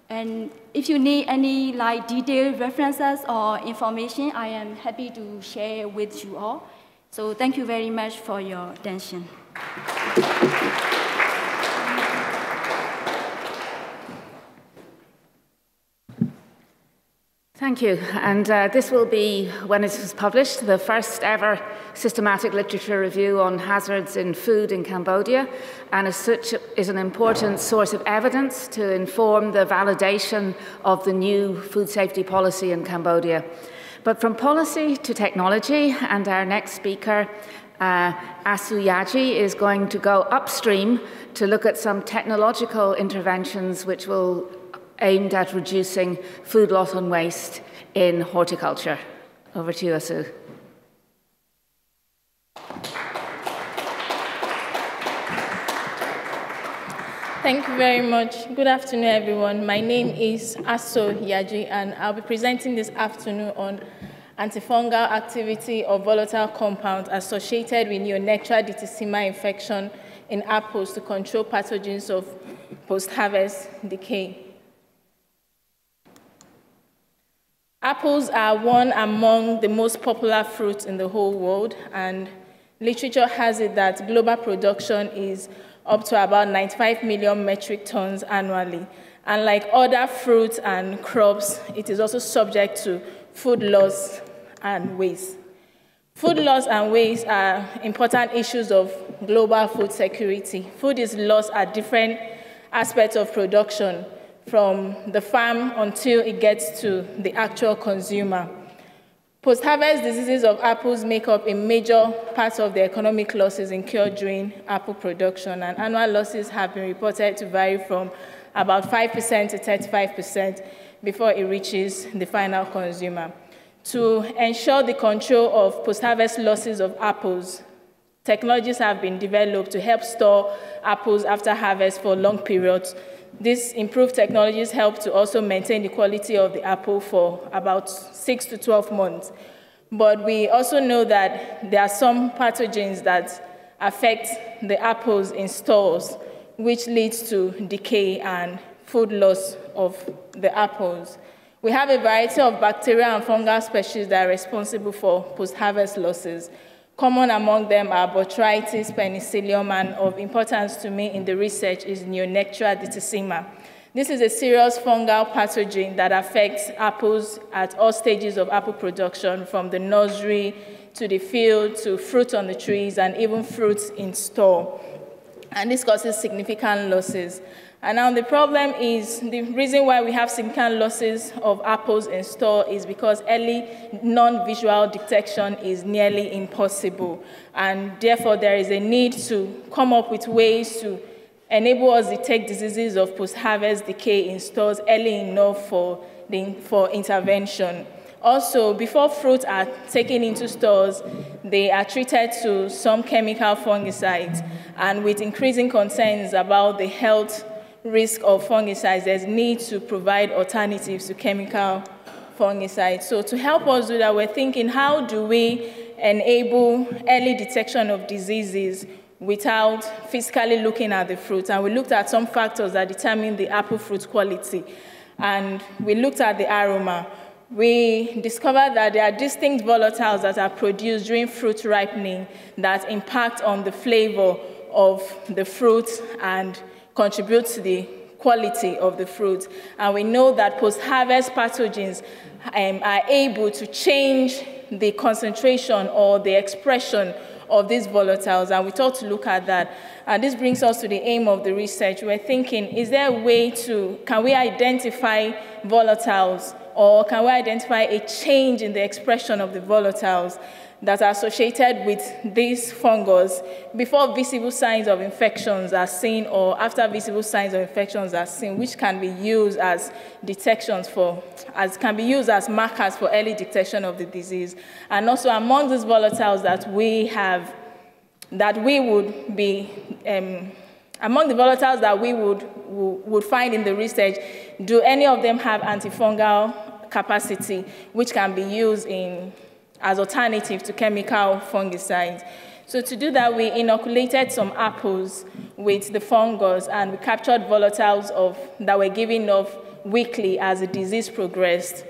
And if you need any detailed references or information, I am happy to share with you all. So thank you very much for your attention.
Thank you. And this will be, when it is published, the first ever systematic literature review on hazards in food in Cambodia, and as such is an important source of evidence to inform the validation of the new food safety policy in Cambodia. But from policy to technology, and our next speaker, Asu Yaji, is going to go upstream to look at some technological interventions which will aimed at reducing food loss and waste in horticulture. Over to you, Asu.
Thank you very much. Good afternoon, everyone. My name is Asu Yaji, and I'll be presenting this afternoon on antifungal activity of volatile compounds associated with Neonectria ditissima infection in apples to control pathogens of post-harvest decay. Apples are one among the most popular fruits in the whole world, and literature has it that global production is up to about 95 million metric tons annually. And like other fruits and crops, it is also subject to food loss and waste. Food loss and waste are important issues of global food security. Food is lost at different aspects of production, from the farm until it gets to the actual consumer. Post-harvest diseases of apples make up a major part of the economic losses incurred during apple production, and annual losses have been reported to vary from about 5% to 35% before it reaches the final consumer. To ensure the control of post-harvest losses of apples, technologies have been developed to help store apples after harvest for long periods. These improved technologies help to also maintain the quality of the apple for about 6 to 12 months. But we also know that there are some pathogens that affect the apples in stores, which leads to decay and food loss of the apples. We have a variety of bacterial and fungal species that are responsible for post-harvest losses. Common among them are botrytis, penicillium, and of importance to me in the research is Neonectria ditissima. This is a serious fungal pathogen that affects apples at all stages of apple production, from the nursery to the field to fruit on the trees and even fruits in store. And this causes significant losses. And now the problem is, the reason why we have significant losses of apples in store is because early non-visual detection is nearly impossible. And therefore, there is a need to come up with ways to enable us to detect diseases of post-harvest decay in stores early enough for intervention. Also, before fruits are taken into stores, they are treated to some chemical fungicides. And with increasing concerns about the health risk of fungicides, there's need to provide alternatives to chemical fungicides. So to help us do that, we're thinking, how do we enable early detection of diseases without physically looking at the fruit? And we looked at some factors that determine the apple fruit quality. And we looked at the aroma. We discovered that there are distinct volatiles that are produced during fruit ripening that impact on the flavor of the fruit and contribute to the quality of the fruit. And we know that post-harvest pathogens are able to change the concentration or the expression of these volatiles, and we thought to look at that. And this brings us to the aim of the research. We're thinking, is there a way can we identify volatiles, or can we identify a change in the expression of the volatiles that are associated with these fungus before visible signs of infections are seen, or after visible signs of infections are seen, which can be used as can be used as markers for early detection of the disease. And also among these volatiles that we have, among the volatiles that we would find in the research, do any of them have antifungal capacity, which can be used as alternative to chemical fungicides? So to do that, we inoculated some apples with the fungus, and we captured volatiles that were given off weekly as the disease progressed.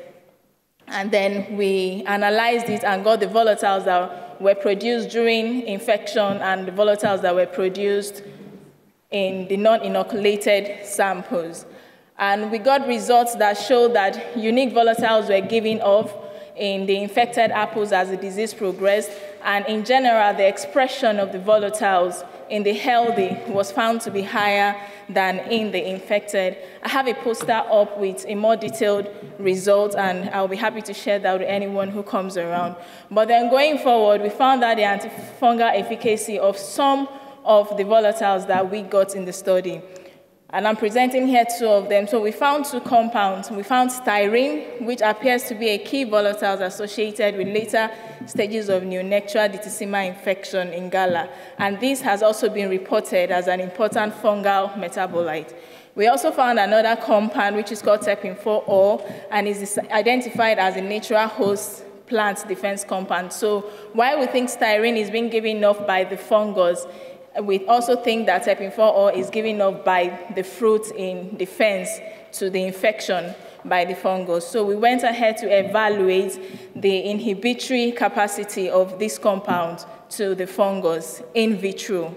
And then we analyzed it and got the volatiles that were produced during infection and the volatiles that were produced in the non-inoculated samples. And we got results that showed that unique volatiles were given off in the infected apples as the disease progressed, and in general, the expression of the volatiles in the healthy was found to be higher than in the infected. I have a poster up with a more detailed result, and I'll be happy to share that with anyone who comes around. But then going forward, we found that the antifungal efficacy of some of the volatiles that we got in the study. And I'm presenting here two of them. So we found two compounds. We found styrene, which appears to be a key volatile associated with later stages of Neonectria ditissima infection in Gala. And this has also been reported as an important fungal metabolite. We also found another compound, which is called terpin-4-ol, and is identified as a natural host plant defense compound. So while we think styrene is being given off by the fungus, we also think that terpene-4-ol is given off by the fruit in defense to the infection by the fungus. So we went ahead to evaluate the inhibitory capacity of this compound to the fungus in vitro.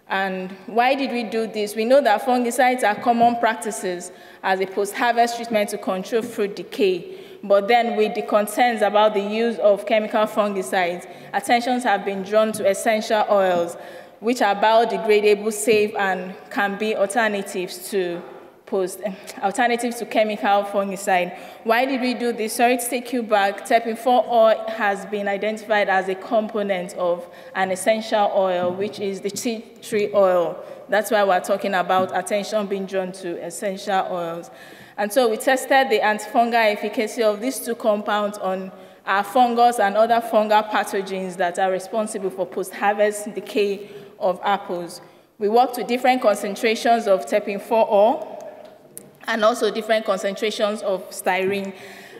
And why did we do this? We know that fungicides are common practices as a post-harvest treatment to control fruit decay. But then with the concerns about the use of chemical fungicides, attentions have been drawn to essential oils, which are biodegradable, safe, and can be alternatives to chemical fungicide. Why did we do this? Sorry to take you back. Terpene-4-ol has been identified as a component of an essential oil, which is the tea tree oil. That's why we're talking about attention being drawn to essential oils. And so we tested the antifungal efficacy of these two compounds on fungus and other fungal pathogens that are responsible for post-harvest decay of apples. We worked with different concentrations of terpene-4-ol and also different concentrations of styrene.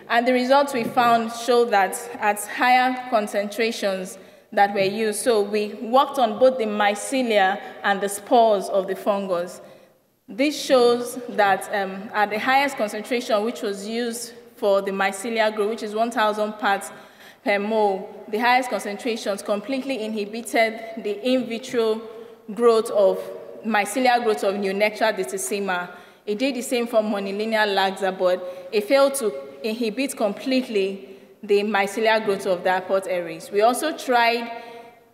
And the results we found show that at higher concentrations that were used, so we worked on both the mycelia and the spores of the fungus. This shows that at the highest concentration, which was used for the mycelia growth, which is 1,000 parts per mole, the highest concentrations completely inhibited the in vitro growth of mycelia growth of Neonectria ditissima. It did the same for monilinear laxa, but it failed to inhibit completely the mycelia growth of diport aries. We also tried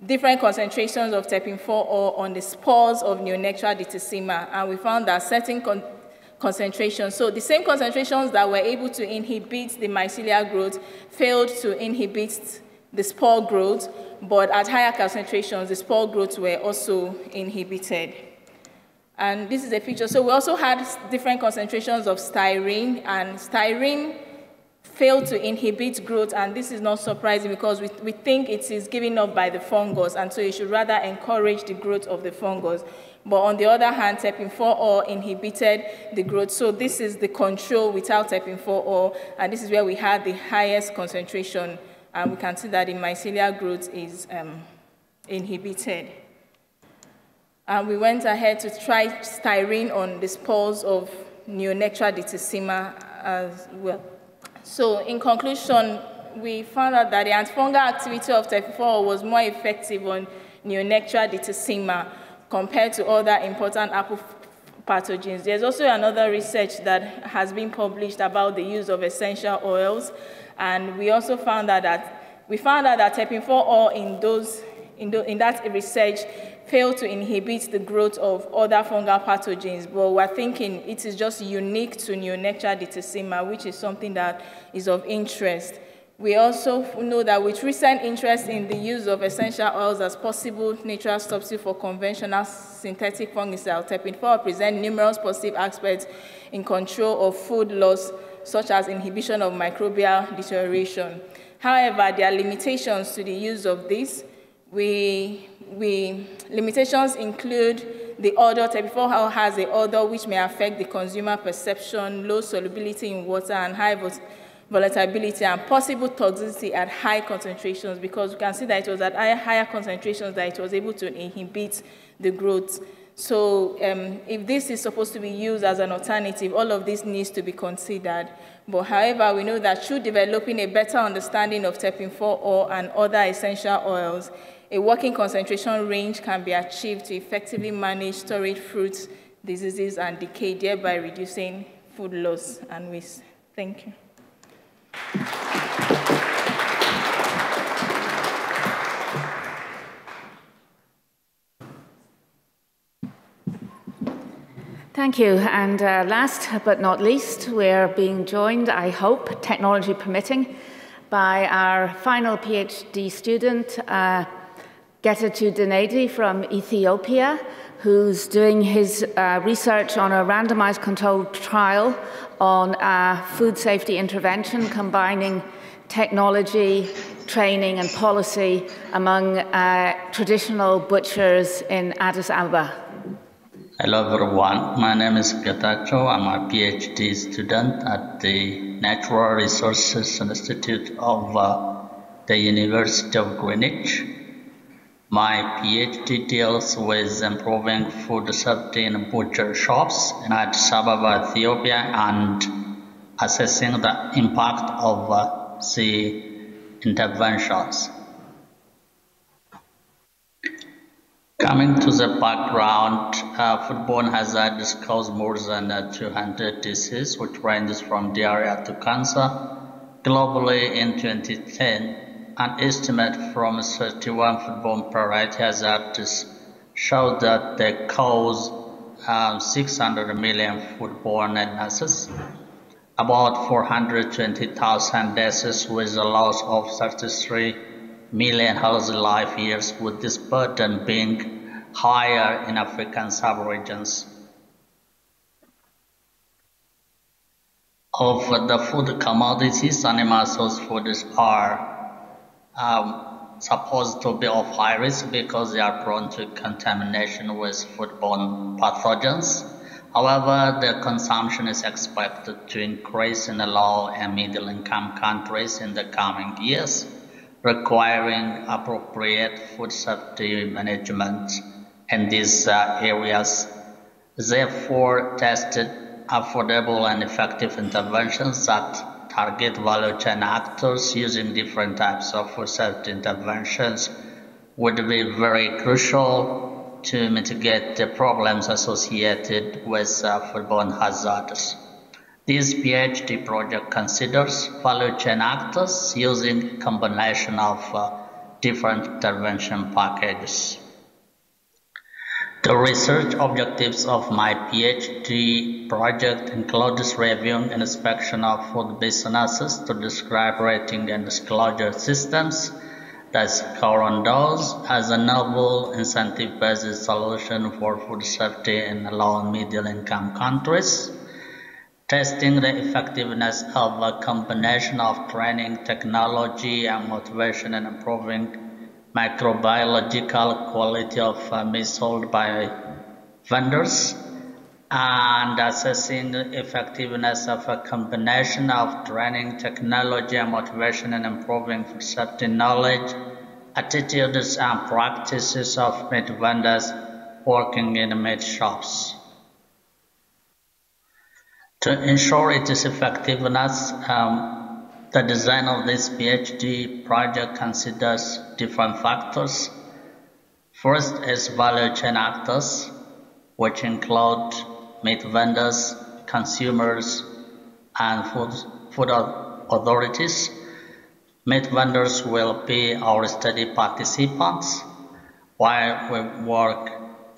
different concentrations of terpene-4-ol on the spores of Neonectria ditissima, and we found that certain concentrations, so the same concentrations that were able to inhibit the mycelia growth failed to inhibit the spore growth, but at higher concentrations, the spore growth were also inhibited. And this is a picture. So we also had different concentrations of styrene, and styrene failed to inhibit growth, and this is not surprising because we think it is given up by the fungus, and so you should rather encourage the growth of the fungus. But on the other hand, terpene-4-ol inhibited the growth. So this is the control without terpene-4-ol, and this is where we had the highest concentration, and we can see that the mycelia growth is inhibited. And we went ahead to try styrene on the spores of Neonectria ditissima as well. So in conclusion, we found out that the antifungal activity of terpene-4-ol was more effective on Neonectria ditissima compared to other important apple pathogens. There's also another research that has been published about the use of essential oils, and we also found out that terpene-4-ol in that research failed to inhibit the growth of other fungal pathogens, but we're thinking it is just unique to Neonectria ditissima, which is something that is of interest. We also know that with recent interest in the use of essential oils as possible natural substitute for conventional synthetic fungicides, terpene-4-ol presents numerous positive aspects in control of food loss, such as inhibition of microbial deterioration. However, there are limitations to the use of this. Limitations include the odor. Terpene-4-ol has an odor which may affect the consumer perception, low solubility in water, and high volatility, and possible toxicity at high concentrations, because we can see that it was at higher concentrations that it was able to inhibit the growth. So if this is supposed to be used as an alternative, all of this needs to be considered. But however, we know that through developing a better understanding of terpene-4-ol and other essential oils, a working concentration range can be achieved to effectively manage storage fruits, diseases, and decay, thereby reducing food loss and waste. Thank you.
Thank you. And last but not least, we're being joined, I hope, technology permitting, by our final PhD student, Getachew Dinedi from Ethiopia, who's doing his research on a randomized controlled trial on food safety intervention, combining technology, training, and policy among traditional butchers in Addis Ababa.
Hello everyone, my name is Getachew. I'm a PhD student at the Natural Resources Institute of the University of Greenwich. My PhD deals with improving food safety in butcher shops in Addis Ababa, Ethiopia, and assessing the impact of the interventions. Coming to the background, foodborne hazards cause more than 200 diseases, which ranges from diarrhea to cancer. Globally, in 2010, an estimate from 31 foodborne parasite hazards showed that they cause 600 million foodborne illnesses, about 420,000 deaths with a loss of 33 million healthy life years, with this burden being higher in African sub-regions. Of the food commodities, animal source foods are supposed to be of high risk because they are prone to contamination with foodborne pathogens. However, their consumption is expected to increase in the low and middle income countries in the coming years, requiring appropriate food safety management in these areas. Therefore, tested affordable and effective interventions that target value chain actors using different types of food safety interventions would be very crucial to mitigate the problems associated with foodborne hazards. This PhD project considers value chain actors using a combination of different intervention packages. The research objectives of my PhD project includes reviewing and inspection of food businesses to describe rating and disclosure systems that score on those as a novel incentive-based solution for food safety in low and middle income countries. Testing the effectiveness of a combination of training, technology, and motivation in improving microbiological quality of meat sold by vendors, and assessing the effectiveness of a combination of training, technology, and motivation in improving food safety knowledge, attitudes, and practices of meat vendors working in meat shops. To ensure its effectiveness, the design of this PhD project considers different factors. First is value chain actors, which include meat vendors, consumers, and food authorities. Meat vendors will be our study participants, while we work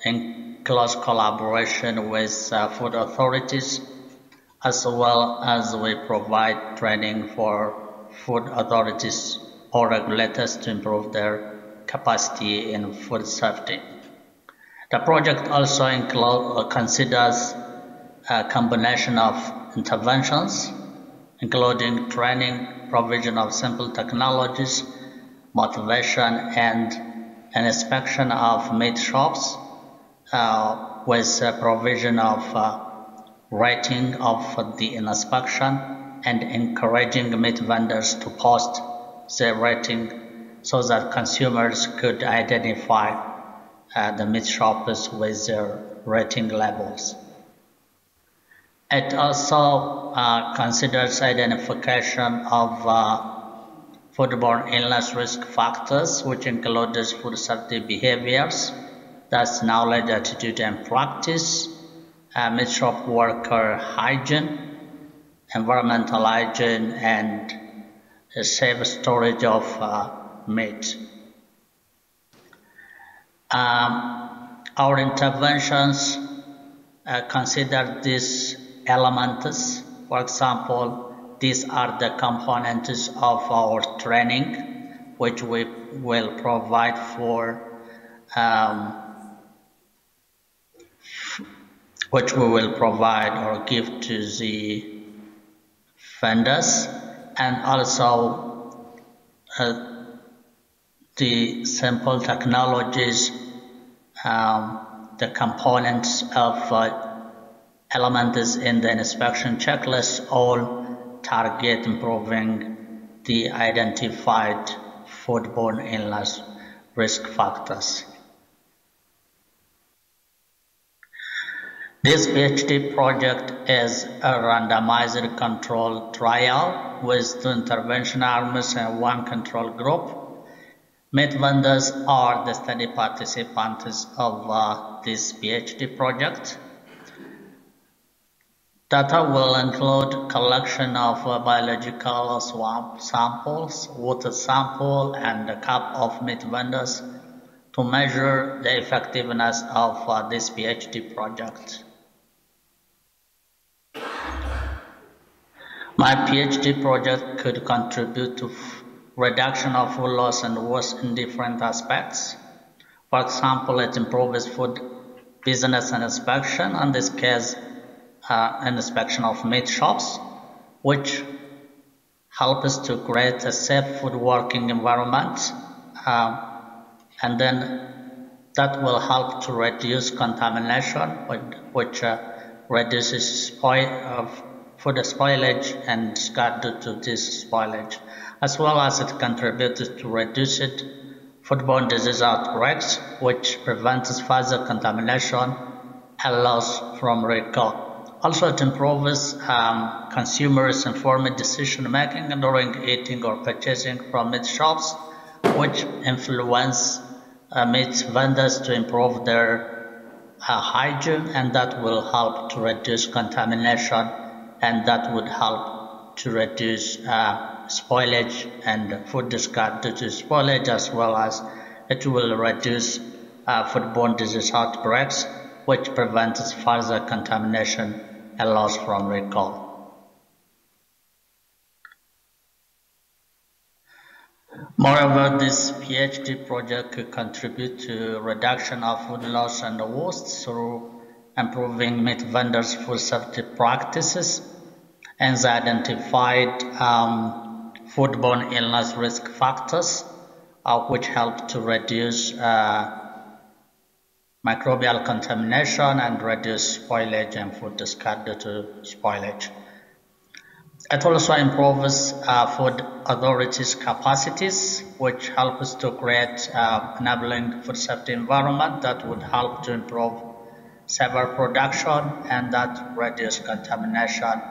in close collaboration with food authorities, as well as we provide training for food authorities or regulators to improve their capacity in food safety. The project also considers a combination of interventions, including training, provision of simple technologies, motivation, and an inspection of meat shops with provision of rating of the inspection and encouraging meat vendors to post their rating so that consumers could identify the meat shops with their rating levels. It also considers identification of foodborne illness risk factors, which includes food safety behaviors, that's knowledge, attitude, and practice, meat shop worker hygiene, environmental hygiene, and safe storage of meat. Our interventions consider these elements. For example, these are the components of our training, which we will provide for which we will provide or give to the vendors, and also the simple technologies the components of elements in the inspection checklist all target improving the identified foodborne illness risk factors. This PhD project is a randomized controlled trial with 2 intervention arms and 1 control group. Meat vendors are the study participants of this PhD project. Data will include collection of biological swab samples, water sample, and a cup of meat vendors to measure the effectiveness of this PhD project. My PhD project could contribute to reduction of food loss and waste in different aspects. For example, it improves food business and inspection, in this case, an inspection of meat shops, which helps to create a safe food working environment, and then that will help to reduce contamination, which reduces food spoilage and scar due to this spoilage, as well as it contributes to reduced foodborne disease outbreaks, which prevents further contamination and loss from recall. Also, it improves consumers' informed decision making during eating or purchasing from meat shops, which influence meat vendors to improve their hygiene, and that will help to reduce contamination, and that would help to reduce spoilage and food discard due to spoilage, as well as it will reduce foodborne disease outbreaks, which prevents further contamination and loss from recall. Moreover, this PhD project could contribute to reduction of food loss and waste through improving meat vendors' food safety practices and the identified foodborne illness risk factors, which help to reduce microbial contamination and reduce spoilage and food discard due to spoilage. It also improves food authorities' capacities, which helps to create enabling food safety environment that would help to improve safer production and that reduce contamination,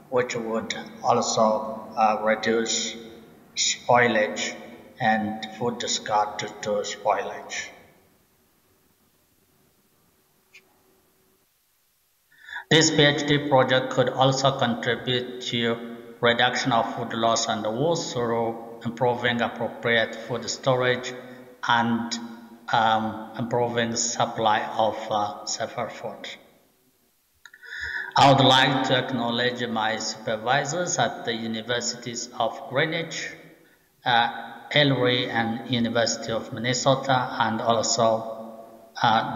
which would also reduce spoilage and food discard due to spoilage. This PhD project could also contribute to reduction of food loss and waste through improving appropriate food storage and improving supply of safer food. I would like to acknowledge my supervisors at the Universities of Greenwich, Ellery, and University of Minnesota, and also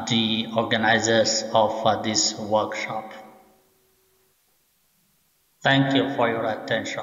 the organizers of this workshop. Thank you for your attention.